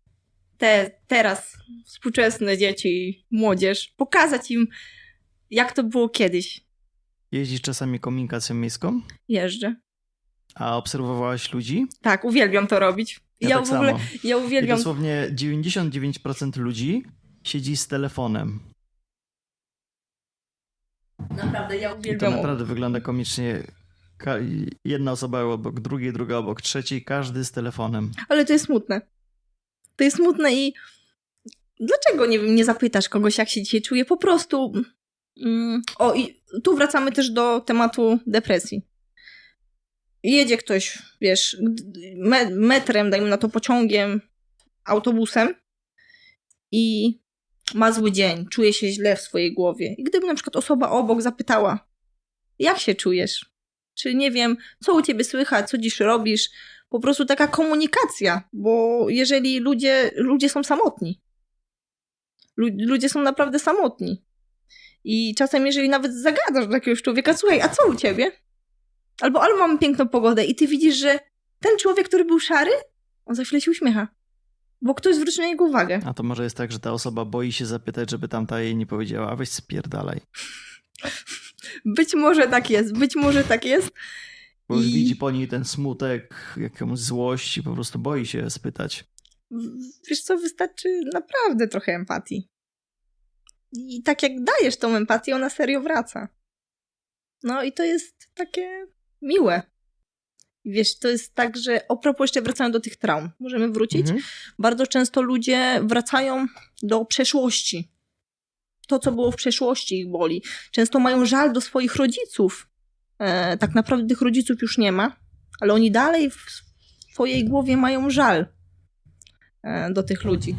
teraz współczesne dzieci, młodzież, pokazać im, jak to było kiedyś. Jeździsz czasami komunikacją miejską? Jeżdżę. A obserwowałaś ludzi? Tak, uwielbiam to robić. Ja tak samo. Ja uwielbiam. I dosłownie 99% ludzi siedzi z telefonem. Naprawdę, ja I to uwielbiam. naprawdę wygląda komicznie. Jedna osoba obok drugiej, druga obok trzeciej, każdy z telefonem. Ale to jest smutne. To jest smutne i dlaczego, nie wiem, nie zapytasz kogoś, jak się dzisiaj czuje? Po prostu... i tu wracamy też do tematu depresji. Jedzie ktoś, wiesz, metrem, dajmy na to pociągiem, autobusem i ma zły dzień, czuje się źle w swojej głowie. I gdyby na przykład osoba obok zapytała, jak się czujesz? Czy nie wiem, co u ciebie słychać, co dziś robisz? Po prostu taka komunikacja, bo jeżeli ludzie są samotni. Ludzie są naprawdę samotni. I czasem, jeżeli nawet zagadasz do jakiegoś człowieka, słuchaj, a co u ciebie? Albo mamy piękną pogodę i ty widzisz, że ten człowiek, który był szary, on za chwilę się uśmiecha. Bo ktoś zwrócił na niego uwagę. A to może jest tak, że ta osoba boi się zapytać, żeby tamta jej nie powiedziała, a weź spierdalaj. Być może tak jest, Bo już widzi po niej ten smutek, jakąś złość i po prostu boi się spytać. Wiesz co, wystarczy naprawdę trochę empatii. I tak jak dajesz tą empatię, ona serio wraca. No i to jest takie miłe. I wiesz, to jest tak, że a propos jeszcze wracając do tych traum, możemy wrócić. Bardzo często ludzie wracają do przeszłości. To, co było w przeszłości, ich boli. Często mają żal do swoich rodziców. Tak naprawdę tych rodziców już nie ma, ale oni dalej w swojej głowie mają żal do tych ludzi.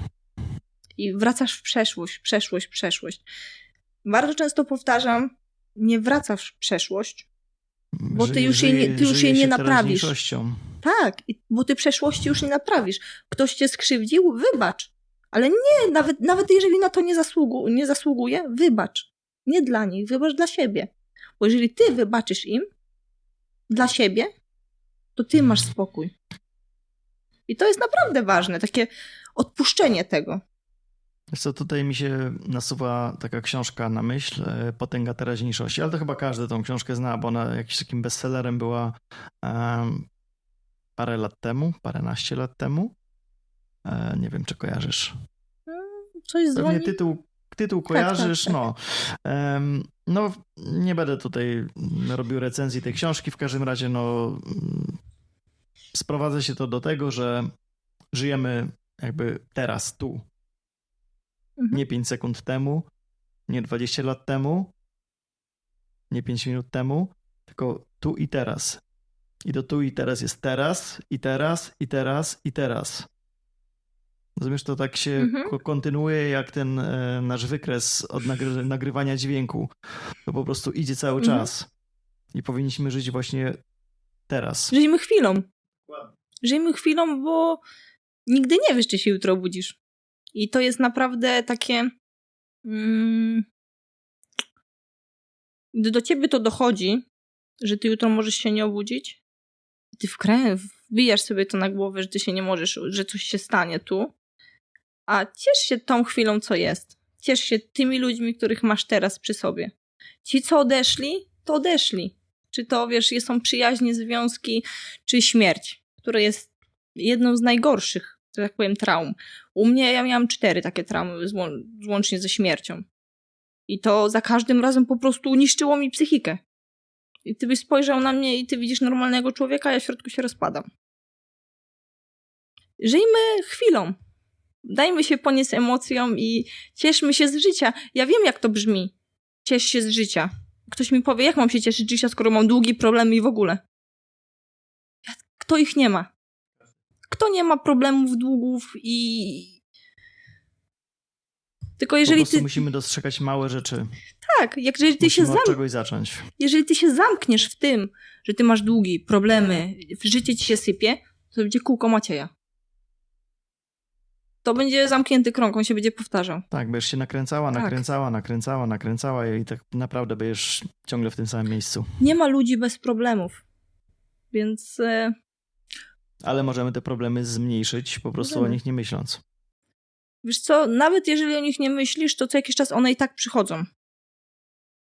I wracasz w przeszłość. Bardzo często powtarzam, nie wracasz w przeszłość, bo ty już jej nie naprawisz. Tak, bo ty przeszłości już nie naprawisz. Ktoś cię skrzywdził, wybacz. Ale nie, nawet jeżeli na to nie zasługuje, wybacz. Nie dla nich, wybacz dla siebie. Bo jeżeli ty wybaczysz im dla siebie, to ty masz spokój. I to jest naprawdę ważne, takie odpuszczenie tego. Wiesz co, tutaj mi się nasuwa taka książka na myśl, Potęga teraźniejszości, ale to chyba każdy tą książkę zna, bo ona jakimś takim bestsellerem była paręnaście lat temu. Nie wiem, czy kojarzysz. Coś Pewnie tytuł kojarzysz, tak. No. No, nie będę tutaj robił recenzji tej książki, w każdym razie sprowadza się to do tego, że żyjemy jakby teraz, tu. Nie 5 sekund temu, nie 20 lat temu, nie 5 minut temu, tylko tu i teraz. I do tu i teraz jest teraz, i teraz, i teraz, i teraz. Rozumiesz, to tak się kontynuuje jak ten nasz wykres od nagrywania dźwięku. To po prostu idzie cały czas. I powinniśmy żyć właśnie teraz. Żyjmy chwilą, bo nigdy nie wiesz, czy się jutro obudzisz. I to jest naprawdę takie... Gdy do ciebie to dochodzi, że ty jutro możesz się nie obudzić, ty wbijasz sobie to na głowę, że ty się nie możesz, że coś się stanie tu, a ciesz się tą chwilą, co jest. Ciesz się tymi ludźmi, których masz teraz przy sobie. Ci, co odeszli, to odeszli. Czy to, wiesz, są przyjaźnie, związki, czy śmierć, która jest jedną z najgorszych, że tak powiem, traum. U mnie ja miałam 4 takie traumy, łącznie ze śmiercią. I to za każdym razem po prostu niszczyło mi psychikę. I ty byś spojrzał na mnie i ty widzisz normalnego człowieka, a ja w środku się rozpadam. Żyjmy chwilą. Dajmy się ponieść emocjom i cieszmy się z życia. Ja wiem, jak to brzmi. Ciesz się z życia. Ktoś mi powie, jak mam się cieszyć z życia, skoro mam długi problemy i w ogóle. Kto ich nie ma? Kto nie ma problemów, długów i... Tylko jeżeli po prostu musimy dostrzegać małe rzeczy. Tak, jeżeli ty musimy od czegoś zacząć. Jeżeli ty się zamkniesz w tym, że ty masz długi, problemy, życie ci się sypie, to będzie kółko Macieja. To będzie zamknięty krąg, on się będzie powtarzał. Tak, będziesz się nakręcała i tak naprawdę będziesz ciągle w tym samym miejscu. Nie ma ludzi bez problemów, więc... Ale możemy te problemy zmniejszyć, po prostu o nich nie myśląc. Wiesz co, nawet jeżeli o nich nie myślisz, to co jakiś czas one i tak przychodzą.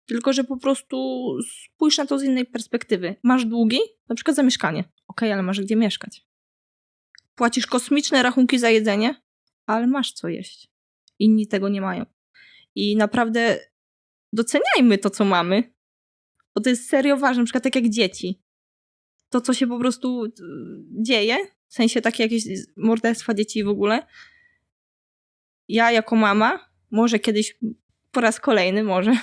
Tylko, że po prostu spójrz na to z innej perspektywy. Masz długi, na przykład za mieszkanie. Okej, ale masz gdzie mieszkać. Płacisz kosmiczne rachunki za jedzenie, ale masz co jeść. Inni tego nie mają. I naprawdę doceniajmy to, co mamy, bo to jest serio ważne. Na przykład tak jak dzieci. To, co się po prostu dzieje, w sensie takie jakieś morderstwa dzieci w ogóle. Ja jako mama, może kiedyś po raz kolejny, może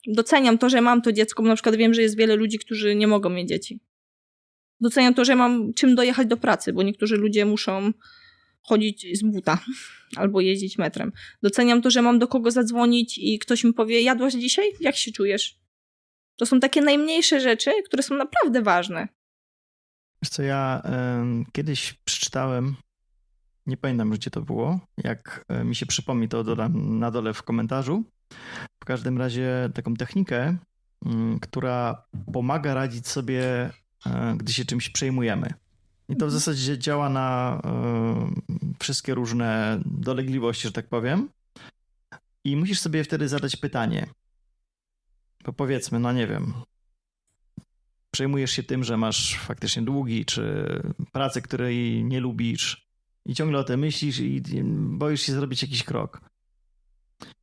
doceniam to, że mam to dziecko, bo na przykład wiem, że jest wiele ludzi, którzy nie mogą mieć dzieci. Doceniam to, że mam czym dojechać do pracy, bo niektórzy ludzie muszą chodzić z buta albo jeździć metrem. Doceniam to, że mam do kogo zadzwonić i ktoś mi powie, jadłaś dzisiaj? Jak się czujesz? To są takie najmniejsze rzeczy, które są naprawdę ważne. Wiesz co, ja kiedyś przeczytałem, nie pamiętam, gdzie to było, jak mi się przypomni, to dodam na dole w komentarzu. W każdym razie taką technikę, która pomaga radzić sobie, gdy się czymś przejmujemy. I to w zasadzie działa na wszystkie różne dolegliwości, że tak powiem. I musisz sobie wtedy zadać pytanie. Bo powiedzmy, no nie wiem, przejmujesz się tym, że masz faktycznie długi, czy pracę, której nie lubisz i ciągle o tym myślisz i boisz się zrobić jakiś krok.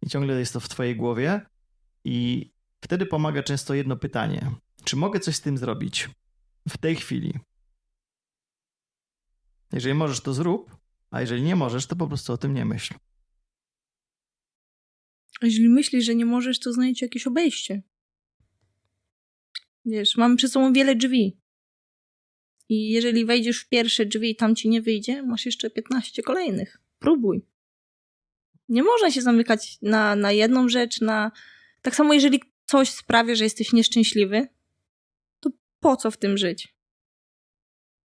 I ciągle jest to w twojej głowie i wtedy pomaga często jedno pytanie. Czy mogę coś z tym zrobić w tej chwili? Jeżeli możesz, to zrób, a jeżeli nie możesz, to po prostu o tym nie myśl. Jeżeli myślisz, że nie możesz, to znajdź jakieś obejście. Wiesz, mamy przed sobą wiele drzwi. I jeżeli wejdziesz w pierwsze drzwi i tam ci nie wyjdzie, masz jeszcze 15 kolejnych. Próbuj. Nie można się zamykać na jedną rzecz, Tak samo jeżeli coś sprawia, że jesteś nieszczęśliwy, to po co w tym żyć?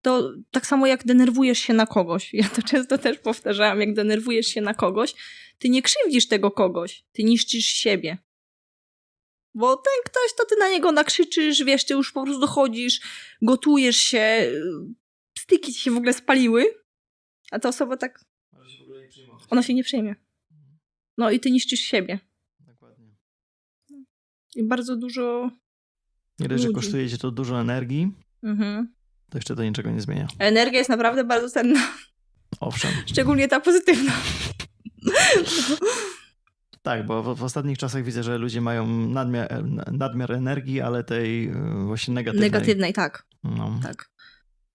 To tak samo jak denerwujesz się na kogoś. Ja to często też powtarzałam, jak denerwujesz się na kogoś, ty nie krzywdzisz tego kogoś, ty niszczysz siebie. Bo ten ktoś, to ty na niego nakrzyczysz, wiesz, ty już po prostu dochodzisz, gotujesz się, styki ci się w ogóle spaliły, a ta osoba tak... Ona się nie przejmie. No i ty niszczysz siebie. Dokładnie. I bardzo dużo Nie dość, że ludzi. kosztuje cię to dużo energii, to jeszcze to niczego nie zmienia. Energia jest naprawdę bardzo cenna. Owszem. Szczególnie ta pozytywna. Tak, bo w ostatnich czasach widzę, że ludzie mają nadmiar energii, ale tej właśnie negatywnej. Negatywnej, tak. No. Tak.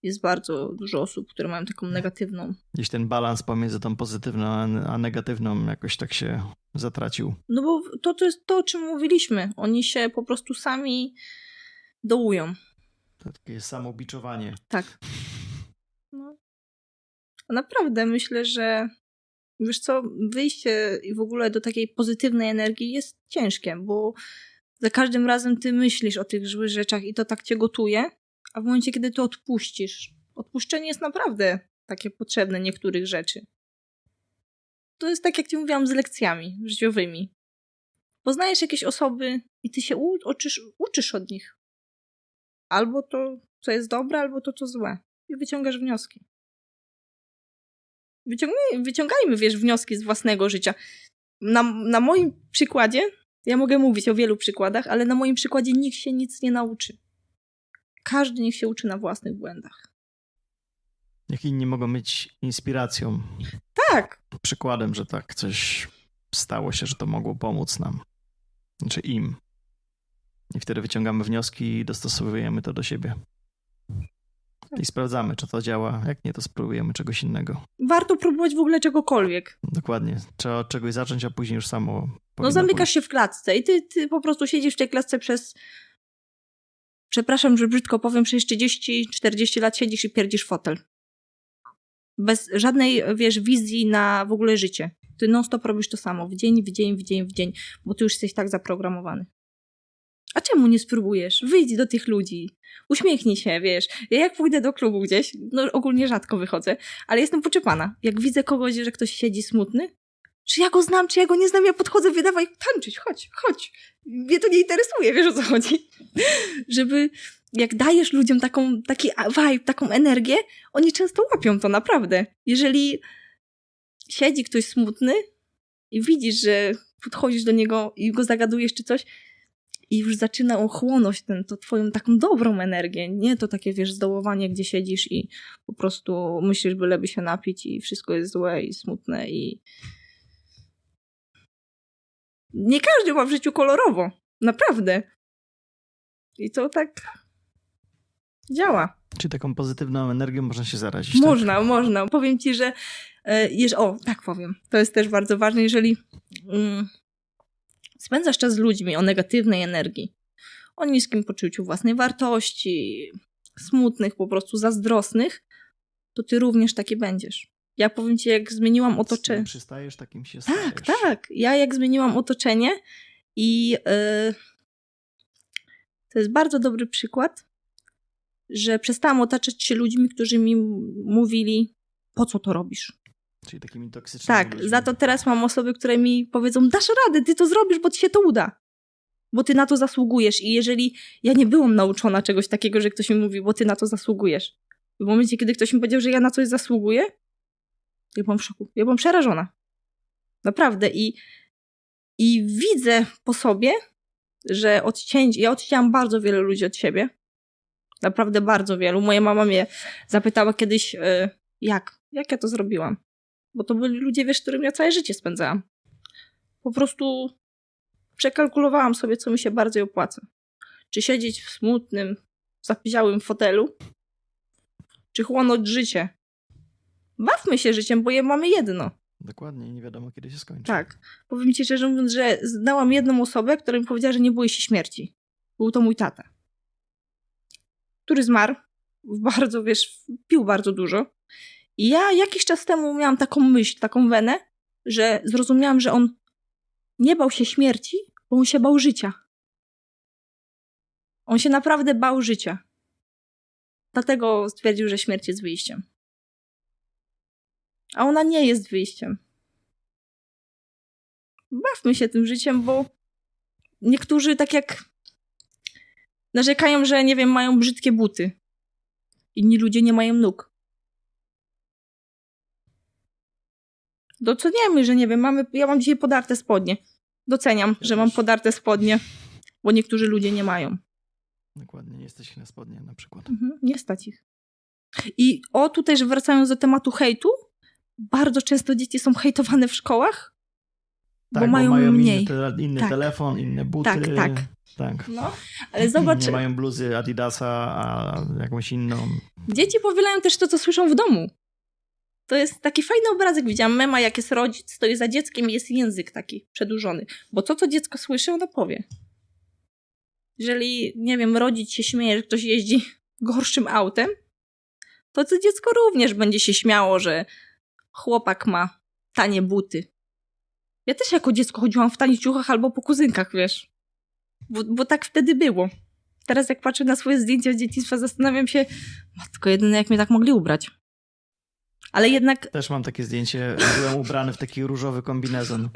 Jest bardzo dużo osób, które mają taką negatywną. Gdzieś ten balans pomiędzy tą pozytywną a negatywną jakoś tak się zatracił. No bo to jest to, o czym mówiliśmy. Oni się po prostu sami dołują. To takie samobiczowanie. Tak. No. Naprawdę myślę, że wiesz co, wyjście w ogóle do takiej pozytywnej energii jest ciężkie, bo za każdym razem ty myślisz o tych złych rzeczach i to tak cię gotuje, a w momencie, kiedy to odpuścisz, odpuszczenie jest naprawdę takie potrzebne niektórych rzeczy. To jest tak, jak ci mówiłam, z lekcjami życiowymi. Poznajesz jakieś osoby i ty się uczysz od nich. Albo to, co jest dobre, albo to, co złe. I wyciągasz wnioski. Wyciągajmy, wiesz, wnioski z własnego życia. Na moim przykładzie, ja mogę mówić o wielu przykładach, ale na moim przykładzie nikt się nic nie nauczy. Każdy niech się uczy na własnych błędach. Niech inni mogą być inspiracją. Tak. Przykładem, że tak coś stało się, że to mogło pomóc nam. Znaczy im. I wtedy wyciągamy wnioski i dostosowujemy to do siebie. I sprawdzamy, czy to działa. Jak nie, to spróbujemy czegoś innego. Warto próbować w ogóle czegokolwiek. Dokładnie. Trzeba od czegoś zacząć, a później już samo No zamykasz się w klatce i ty po prostu siedzisz w tej klatce przez... Przepraszam, że brzydko powiem, przez 30-40 lat siedzisz i pierdzisz fotel. Bez żadnej, wiesz, wizji na w ogóle życie. Ty non-stop robisz to samo. W dzień, bo ty już jesteś tak zaprogramowany. A czemu nie spróbujesz? Wyjdź do tych ludzi. Uśmiechnij się, wiesz. Ja jak pójdę do klubu gdzieś, no ogólnie rzadko wychodzę, ale jestem poczepana. Jak widzę kogoś, że ktoś siedzi smutny, czy ja go znam, czy ja go nie znam, ja podchodzę, wydawaj tańczyć, chodź. Mnie to nie interesuje, wiesz o co chodzi. Żeby, jak dajesz ludziom taki vibe, taką energię, oni często łapią to naprawdę. Jeżeli siedzi ktoś smutny i widzisz, że podchodzisz do niego i go zagadujesz czy coś i już zaczyna on chłonąć to twoją taką dobrą energię, nie to takie, wiesz, zdołowanie, gdzie siedzisz i po prostu myślisz, byleby się napić i wszystko jest złe i smutne i nie każdy ma w życiu kolorowo, naprawdę. I to tak działa. Czyli taką pozytywną energią można się zarazić, Można. Powiem ci, że tak powiem. To jest też bardzo ważne, jeżeli spędzasz czas z ludźmi o negatywnej energii, o niskim poczuciu własnej wartości, smutnych, po prostu zazdrosnych, to ty również taki będziesz. Ja powiem ci, jak zmieniłam otoczenie. Przystajesz, takim się stajesz. Tak. Ja jak zmieniłam otoczenie i to jest bardzo dobry przykład, że przestałam otaczać się ludźmi, którzy mi mówili, po co to robisz? Czyli takimi toksycznymi Tak, ludźmi. za to teraz mam osoby, które mi powiedzą, dasz radę, ty to zrobisz, bo ci się to uda. Bo ty na to zasługujesz. I jeżeli ja nie byłam nauczona czegoś takiego, że ktoś mi mówi, bo ty na to zasługujesz. W momencie, kiedy ktoś mi powiedział, że ja na coś zasługuję, ja byłam w szoku. Ja byłam przerażona. Naprawdę. I widzę po sobie, że ja odcięłam bardzo wiele ludzi od siebie. Naprawdę bardzo wielu. Moja mama mnie zapytała kiedyś, jak ja to zrobiłam. Bo to byli ludzie, wiesz, z którymi ja całe życie spędzałam. Po prostu przekalkulowałam sobie, co mi się bardziej opłaca. Czy siedzieć w smutnym, zapiziałym fotelu, czy chłonąć życie. Bawmy się życiem, bo je mamy jedno. Dokładnie, nie wiadomo, kiedy się skończy. Tak. Powiem ci szczerze mówiąc, że znałam jedną osobę, która mi powiedziała, że nie boi się śmierci. Był to mój tata. Który zmarł. Bardzo, wiesz, pił bardzo dużo. I ja jakiś czas temu miałam taką myśl, taką wenę, że zrozumiałam, że on nie bał się śmierci, bo on się bał życia. On się naprawdę bał życia. Dlatego stwierdził, że śmierć jest wyjściem. A ona nie jest wyjściem. Bawmy się tym życiem, bo niektórzy tak jak narzekają, że nie wiem, mają brzydkie buty. Inni ludzie nie mają nóg. Doceniamy, że nie wiem, ja mam dzisiaj podarte spodnie. Doceniam, że mam podarte spodnie, bo niektórzy ludzie nie mają. Dokładnie, nie jesteś ich na spodnie na przykład. Nie stać ich. I tutaj, że wracając do tematu hejtu, bardzo często dzieci są hejtowane w szkołach, tak, bo mają mniej. Inny tak. telefon, inne buty. Tak. No, ale zobacz. Nie mają bluzy Adidasa, a jakąś inną. Dzieci powielają też to, co słyszą w domu. To jest taki fajny obrazek. Widziałam mema, jak jest rodzic, stoi za dzieckiem i jest język taki przedłużony. Bo to, co dziecko słyszy, ono powie. Jeżeli, nie wiem, rodzic się śmieje, że ktoś jeździ gorszym autem, to dziecko również będzie się śmiało, że chłopak ma tanie buty. Ja też jako dziecko chodziłam w tanich ciuchach albo po kuzynkach, wiesz. Bo tak wtedy było. Teraz jak patrzę na swoje zdjęcia z dzieciństwa, zastanawiam się, matko jedyne, jak mnie tak mogli ubrać. Ale jednak... Też mam takie zdjęcie, byłem ubrany w taki różowy kombinezon.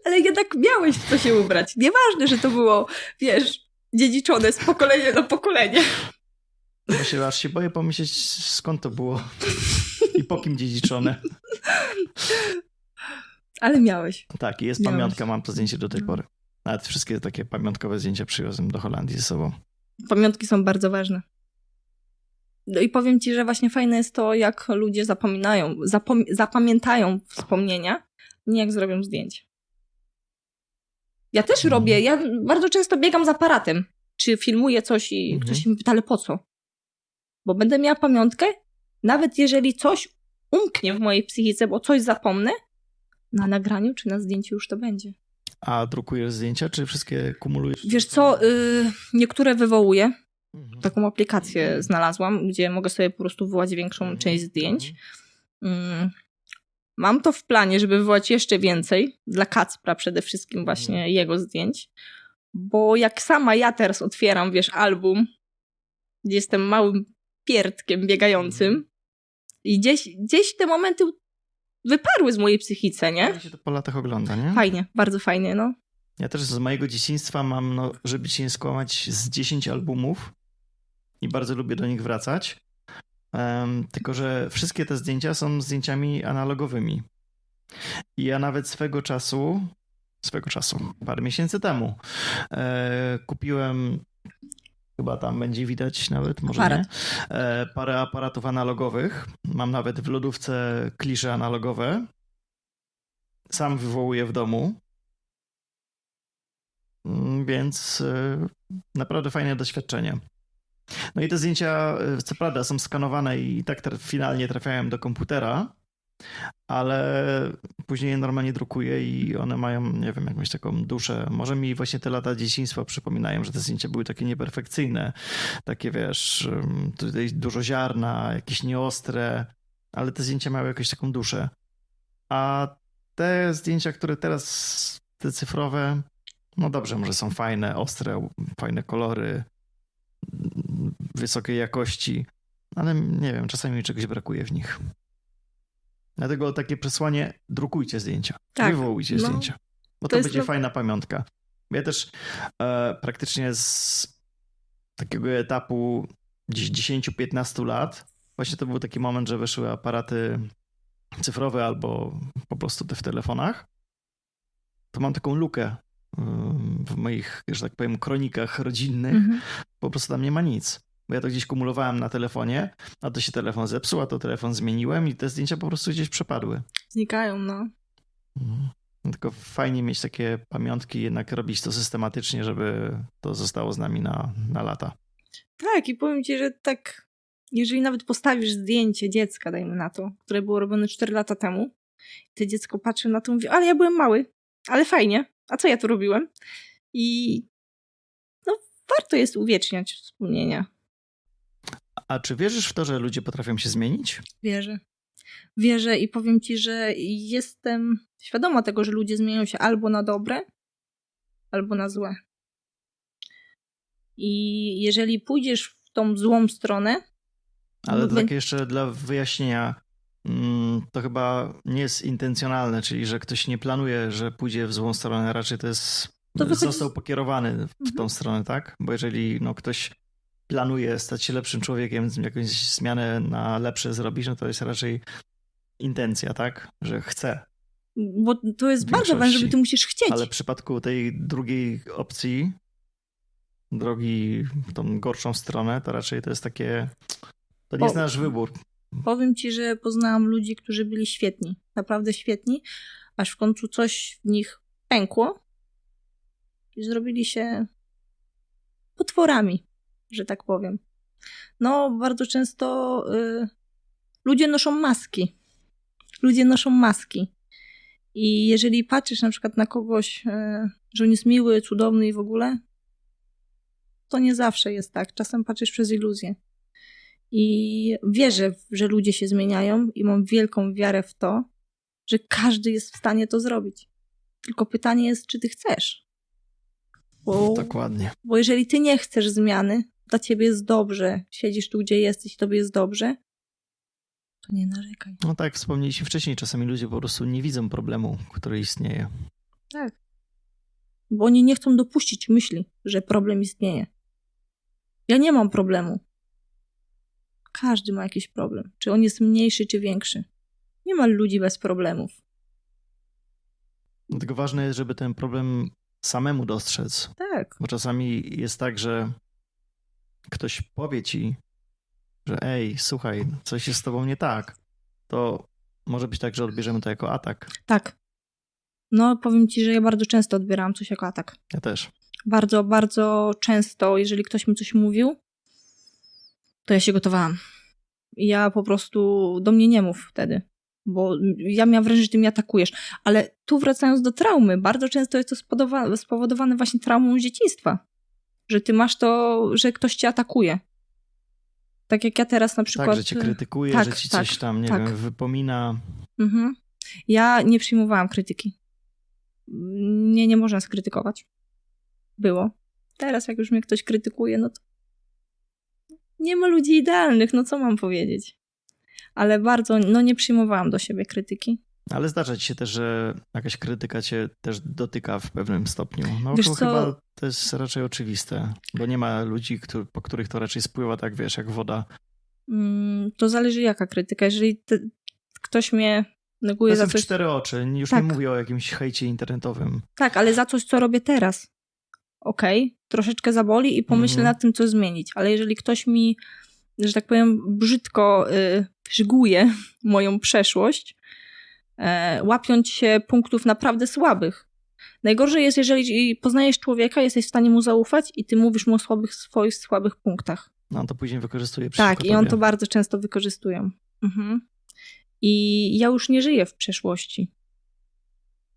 Ale jednak miałeś w co się ubrać. Nieważne, że to było, wiesz, dziedziczone z pokolenia na pokolenie. Właśnie aż się boję pomyśleć, skąd to było i po kim dziedziczone. Ale miałeś. Tak, jest pamiątka, mam to zdjęcie do tej pory. Nawet wszystkie takie pamiątkowe zdjęcia przywiozłem do Holandii ze sobą. Pamiątki są bardzo ważne. No i powiem ci, że właśnie fajne jest to, jak ludzie zapamiętają wspomnienia, nie jak zrobią zdjęcie. Ja też robię, ja bardzo często biegam z aparatem, czy filmuję coś i ktoś mi pyta, ale po co? Bo będę miała pamiątkę, nawet jeżeli coś umknie w mojej psychice, bo coś zapomnę, na nagraniu czy na zdjęciu już to będzie. A drukujesz zdjęcia, czy wszystkie kumulujesz? Wiesz co, niektóre wywołuję. Taką aplikację znalazłam, gdzie mogę sobie po prostu wywołać większą część zdjęć. Mam to w planie, żeby wywołać jeszcze więcej. Dla Kacpra przede wszystkim właśnie jego zdjęć. Bo jak sama ja teraz otwieram, wiesz, album, gdzie jestem małym pierdkiem biegającym i gdzieś te momenty wyparły z mojej psychice, nie? Fajnie się to po latach ogląda, nie? Fajnie, bardzo fajnie, no. Ja też z mojego dzieciństwa mam, no, żeby ci nie skłamać, z 10 albumów i bardzo lubię do nich wracać. Tylko że wszystkie te zdjęcia są zdjęciami analogowymi. I ja nawet swego czasu, parę miesięcy temu, kupiłem, chyba tam będzie widać nawet, może Aparat. nie, parę aparatów analogowych. Mam nawet w lodówce klisze analogowe. Sam wywołuję w domu. Więc naprawdę fajne doświadczenie. No i te zdjęcia, co prawda, są skanowane i tak finalnie trafiają do komputera, ale później je normalnie drukuję i one mają, nie wiem, jakąś taką duszę. Może mi właśnie te lata dzieciństwa przypominają, że te zdjęcia były takie nieperfekcyjne, takie, wiesz, tutaj dużo ziarna, jakieś nieostre, ale te zdjęcia miały jakąś taką duszę. A te zdjęcia, które teraz, te cyfrowe, no dobrze, może są fajne, ostre, fajne kolory, wysokiej jakości, ale nie wiem, czasami mi czegoś brakuje w nich. Dlatego takie przesłanie, drukujcie zdjęcia, wywołujcie zdjęcia, bo to będzie fajna pamiątka. Ja też praktycznie z takiego etapu gdzieś 10-15 lat, właśnie to był taki moment, że wyszły aparaty cyfrowe albo po prostu te w telefonach, to mam taką lukę w moich, że tak powiem, kronikach rodzinnych. Po prostu tam nie ma nic. Bo ja to gdzieś kumulowałem na telefonie, a to się telefon zepsuł, a to telefon zmieniłem i te zdjęcia po prostu gdzieś przepadły. Znikają, no. Tylko fajnie mieć takie pamiątki, jednak robić to systematycznie, żeby to zostało z nami na lata. Tak, i powiem ci, że tak, jeżeli nawet postawisz zdjęcie dziecka, dajmy na to, które było robione 4 lata temu, to dziecko patrzy na to i mówi, ale ja byłem mały, ale fajnie, a co ja tu robiłem? I no warto jest uwieczniać wspomnienia. A czy wierzysz w to, że ludzie potrafią się zmienić? Wierzę i powiem ci, że jestem świadoma tego, że ludzie zmieniają się albo na dobre, albo na złe. I jeżeli pójdziesz w tą złą stronę... Ale to tak jeszcze dla wyjaśnienia, to chyba nie jest intencjonalne, czyli że ktoś nie planuje, że pójdzie w złą stronę, raczej to jest... Został pokierowany w tą stronę, tak? Bo jeżeli ktoś planuje stać się lepszym człowiekiem, jakąś zmianę na lepsze zrobić, no to jest raczej intencja, tak? Że chce. Bo to jest bardzo ważne, żeby ty musisz chcieć. Ale w przypadku tej drugiej opcji, drogi w tą gorszą stronę, to raczej to jest takie... To nie jest nasz wybór. Powiem ci, że poznałam ludzi, którzy byli świetni. Naprawdę świetni. Aż w końcu coś w nich pękło i zrobili się potworami, że tak powiem. No, bardzo często ludzie noszą maski. I jeżeli patrzysz na przykład na kogoś, że on jest miły, cudowny i w ogóle, to nie zawsze jest tak. Czasem patrzysz przez iluzję. I wierzę, że ludzie się zmieniają i mam wielką wiarę w to, że każdy jest w stanie to zrobić. Tylko pytanie jest, czy ty chcesz. Dokładnie. Bo jeżeli ty nie chcesz zmiany, dla ciebie jest dobrze, siedzisz tu, gdzie jesteś, tobie jest dobrze, to nie narzekaj. No tak, wspomnieliśmy wcześniej, czasami ludzie po prostu nie widzą problemu, który istnieje. Tak. Bo oni nie chcą dopuścić myśli, że problem istnieje. Ja nie mam problemu. Każdy ma jakiś problem. Czy on jest mniejszy, czy większy. Nie ma ludzi bez problemów. Dlatego ważne jest, żeby ten problem samemu dostrzec. Tak. Bo czasami jest tak, że ktoś powie ci, że ej, słuchaj, coś jest z tobą nie tak. To może być tak, że odbierzemy to jako atak. Tak. No, powiem ci, że ja bardzo często odbierałam coś jako atak. Ja też. Bardzo, bardzo często, jeżeli ktoś mi coś mówił, to ja się gotowałam. Ja po prostu, do mnie nie mów wtedy, bo ja miałam wrażenie, że ty mnie atakujesz. Ale tu wracając do traumy, bardzo często jest to spowodowane właśnie traumą z dzieciństwa. Że ty masz to, że ktoś cię atakuje. Tak jak ja teraz na przykład... Tak, że cię krytykuje, tak, że ci coś tam, nie wiem, wypomina. Mhm. Ja nie przyjmowałam krytyki. Mnie nie można skrytykować. Było. Teraz jak już mnie ktoś krytykuje, no to nie ma ludzi idealnych, no co mam powiedzieć. Ale bardzo, nie przyjmowałam do siebie krytyki. Ale zdarza ci się też, że jakaś krytyka cię też dotyka w pewnym stopniu. No wiesz to co? chyba to jest raczej oczywiste, bo nie ma ludzi, po których to raczej spływa tak, wiesz, jak woda. To zależy jaka krytyka. Jeżeli ktoś mnie Neguję za w coś... 4 oczy. Już Tak. nie mówię o jakimś hejcie internetowym. Tak, ale za coś, co robię teraz. Okej, troszeczkę zaboli i pomyślę nad tym, co zmienić. Ale jeżeli ktoś mi, że tak powiem, brzydko żyguje moją przeszłość, łapiąc się punktów naprawdę słabych. Najgorzej jest, jeżeli poznajesz człowieka, jesteś w stanie mu zaufać i ty mówisz mu o swoich słabych punktach. No on to później wykorzystuje przeciwko Tak, i on tobie. to bardzo często wykorzystują. I ja już nie żyję w przeszłości.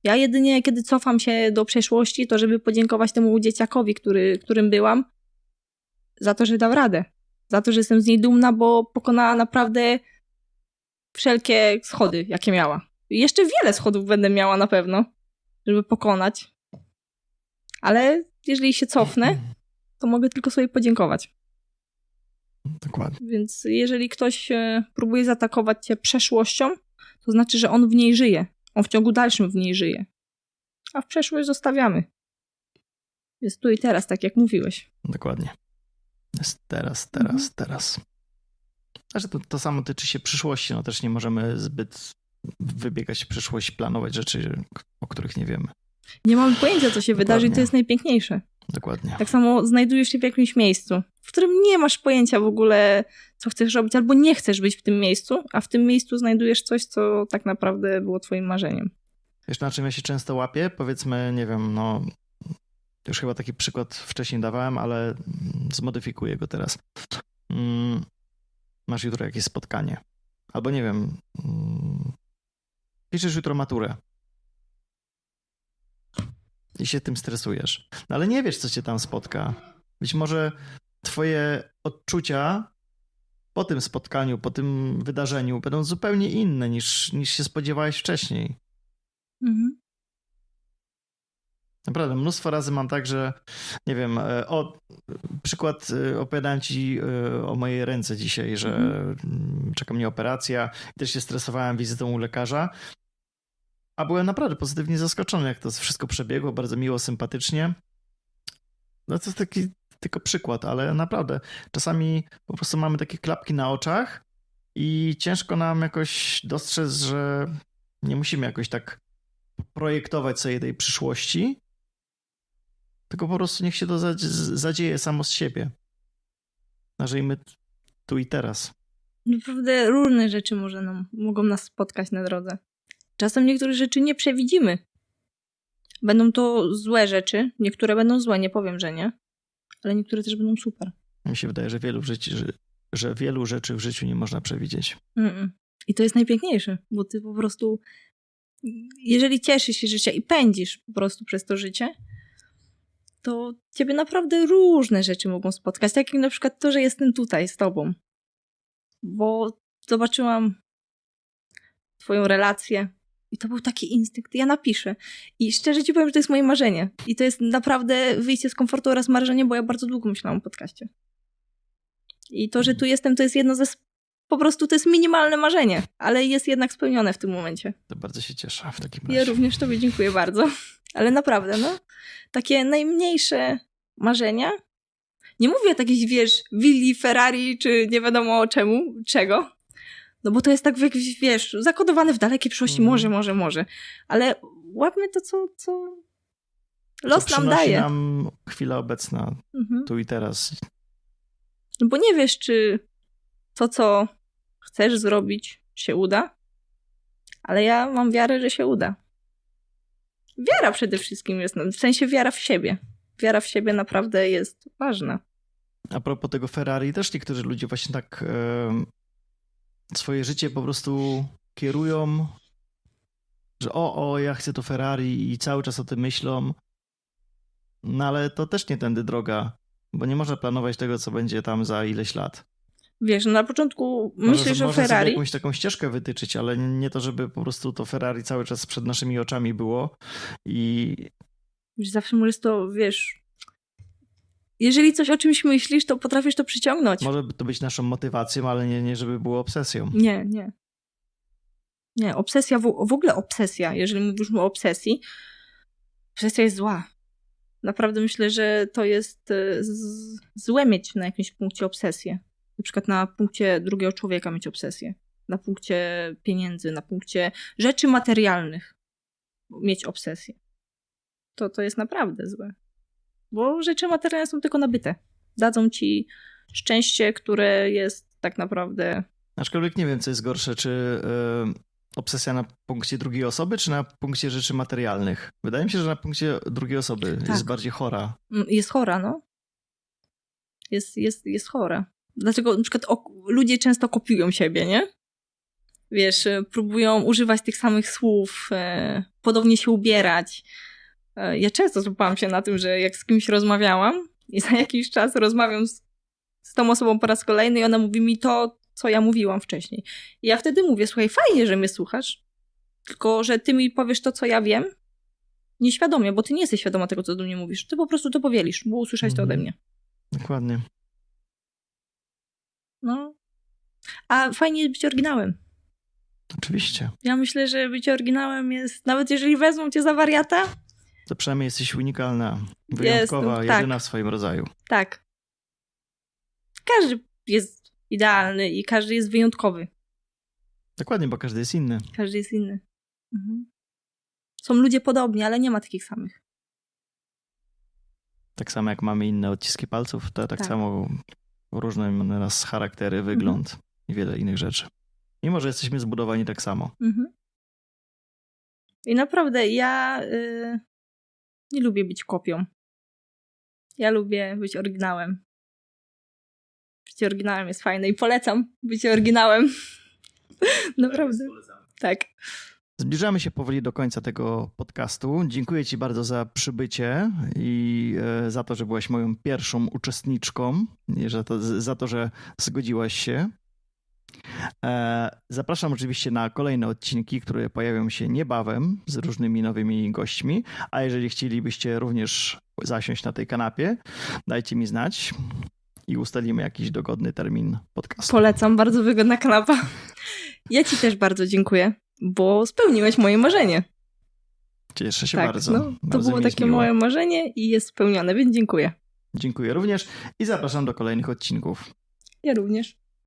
Ja jedynie, kiedy cofam się do przeszłości, to żeby podziękować temu dzieciakowi, którym byłam, za to, że dał radę. Za to, że jestem z niej dumna, bo pokonała naprawdę wszelkie schody, jakie miała. I jeszcze wiele schodów będę miała na pewno, żeby pokonać. Ale jeżeli się cofnę, to mogę tylko sobie podziękować. Dokładnie. Więc jeżeli ktoś próbuje zaatakować cię przeszłością, to znaczy, że on w niej żyje. On w ciągu dalszym w niej żyje. A w przeszłość zostawiamy. Jest tu i teraz, tak jak mówiłeś. Dokładnie. Jest teraz. Znaczy to samo tyczy się przyszłości. No też nie możemy zbyt wybiegać w przyszłość, planować rzeczy, o których nie wiemy. Nie mamy pojęcia, co się wydarzy i to jest najpiękniejsze. Dokładnie. Tak samo znajdujesz się w jakimś miejscu, w którym nie masz pojęcia w ogóle, co chcesz robić, albo nie chcesz być w tym miejscu, a w tym miejscu znajdujesz coś, co tak naprawdę było twoim marzeniem. Wiesz, na czym ja się często łapię? Powiedzmy, nie wiem, no już chyba taki przykład wcześniej dawałem, ale zmodyfikuję go teraz. Masz jutro jakieś spotkanie. Albo nie wiem, piszesz jutro maturę. I się tym stresujesz. No ale nie wiesz, co cię tam spotka. Być może twoje odczucia po tym spotkaniu, po tym wydarzeniu będą zupełnie inne niż się spodziewałeś wcześniej. Naprawdę, mnóstwo razy mam tak, że nie wiem, przykład opowiadałem ci o mojej ręce dzisiaj, że czeka mnie operacja i też się stresowałem wizytą u lekarza, a byłem naprawdę pozytywnie zaskoczony, jak to wszystko przebiegło, bardzo miło, sympatycznie. No to jest taki tylko przykład, ale naprawdę czasami po prostu mamy takie klapki na oczach i ciężko nam jakoś dostrzec, że nie musimy jakoś tak projektować sobie tej przyszłości, tylko po prostu niech się to zadzieje samo z siebie. Żyjmy tu i teraz. Naprawdę różne rzeczy mogą nas spotkać na drodze. Czasem niektóre rzeczy nie przewidzimy. Będą to złe rzeczy, niektóre będą złe, nie powiem, że nie, ale niektóre też będą super. Mi się wydaje, że wielu rzeczy w życiu nie można przewidzieć. I to jest najpiękniejsze, bo ty po prostu, jeżeli cieszysz się życia i pędzisz po prostu przez to życie, to ciebie naprawdę różne rzeczy mogą spotkać. Tak jak na przykład to, że jestem tutaj z tobą. Bo zobaczyłam twoją relację i to był taki instynkt. Ja napiszę. I szczerze ci powiem, że to jest moje marzenie. I to jest naprawdę wyjście z komfortu oraz marzenie, bo ja bardzo długo myślałam o podcaście. I to, że tu jestem, to jest jedno ze... Po prostu to jest minimalne marzenie, ale jest jednak spełnione w tym momencie. To bardzo się cieszę w takim razie. Ja również tobie dziękuję bardzo. Ale naprawdę, no. Takie najmniejsze marzenia. Nie mówię o takiej, wiesz, willi, Ferrari, czy nie wiadomo czego. No bo to jest tak, wiesz, zakodowane w dalekiej przyszłości. Może. Ale łapmy to, co los nam daje. Nam chwila obecna, tu i teraz. No bo nie wiesz, czy to, co chcesz zrobić, się uda. Ale ja mam wiarę, że się uda. Wiara przede wszystkim jest, w sensie wiara w siebie. Wiara w siebie naprawdę jest ważna. A propos tego Ferrari, też niektórzy ludzie właśnie tak swoje życie po prostu kierują, że ja chcę to Ferrari i cały czas o tym myślą. No ale to też nie tędy droga, bo nie można planować tego, co będzie tam za ileś lat. Wiesz, na początku myślisz o Ferrari. Można sobie jakąś taką ścieżkę wytyczyć, ale nie to, żeby po prostu to Ferrari cały czas przed naszymi oczami było i... Zawsze możesz to, wiesz... Jeżeli coś o czymś myślisz, to potrafisz to przyciągnąć. Może to być naszą motywacją, ale nie żeby było obsesją. Nie. Nie, obsesja, w ogóle obsesja, jeżeli mówisz o obsesji, obsesja jest zła. Naprawdę myślę, że to jest złe mieć na jakimś punkcie obsesję. Na przykład na punkcie drugiego człowieka mieć obsesję. na punkcie pieniędzy, na punkcie rzeczy materialnych mieć obsesję. To jest naprawdę złe. Bo rzeczy materialne są tylko nabyte. Dadzą ci szczęście, które jest tak naprawdę... Aczkolwiek nie wiem, co jest gorsze, czy obsesja na punkcie drugiej osoby, czy na punkcie rzeczy materialnych. Wydaje mi się, że na punkcie drugiej osoby Tak. jest bardziej chora. Jest chora, no. Jest chora. Dlatego na przykład ludzie często kopiują siebie, nie? Wiesz, próbują używać tych samych słów, podobnie się ubierać. Ja często złapałam się na tym, że jak z kimś rozmawiałam i za jakiś czas rozmawiam z tą osobą po raz kolejny i ona mówi mi to, co ja mówiłam wcześniej. I ja wtedy mówię, słuchaj, fajnie, że mnie słuchasz, tylko że ty mi powiesz to, co ja wiem, nieświadomie, bo ty nie jesteś świadoma tego, co do mnie mówisz. Ty po prostu to powielisz, bo usłyszałeś to ode mnie. Dokładnie. No. A fajnie jest być oryginałem. Oczywiście. Ja myślę, że bycie oryginałem jest, nawet jeżeli wezmą cię za wariata, To przynajmniej jesteś unikalna, wyjątkowa, jedyna w swoim rodzaju. Tak. Każdy jest idealny i każdy jest wyjątkowy. Dokładnie, bo każdy jest inny. Każdy jest inny. Mhm. Są ludzie podobni, ale nie ma takich samych. Tak samo jak mamy inne odciski palców, to tak samo różne nas charaktery, wygląd i wiele innych rzeczy. Mimo że jesteśmy zbudowani tak samo. I naprawdę ja nie lubię być kopią. Ja lubię być oryginałem. Bycie oryginałem jest fajne i polecam bycie oryginałem. Naprawdę. Tak. Zbliżamy się powoli do końca tego podcastu. Dziękuję ci bardzo za przybycie i za to, że byłaś moją pierwszą uczestniczką, i za to, że zgodziłaś się. Zapraszam oczywiście na kolejne odcinki, które pojawią się niebawem z różnymi nowymi gośćmi, a jeżeli chcielibyście również zasiąść na tej kanapie, dajcie mi znać i ustalimy jakiś dogodny termin podcastu. Polecam, bardzo wygodna kanapa. Ja ci też bardzo dziękuję, bo spełniłeś moje marzenie. Cieszę się bardzo. No, to bardzo było takie moje marzenie i jest spełnione, więc dziękuję. Dziękuję również i zapraszam do kolejnych odcinków. Ja również.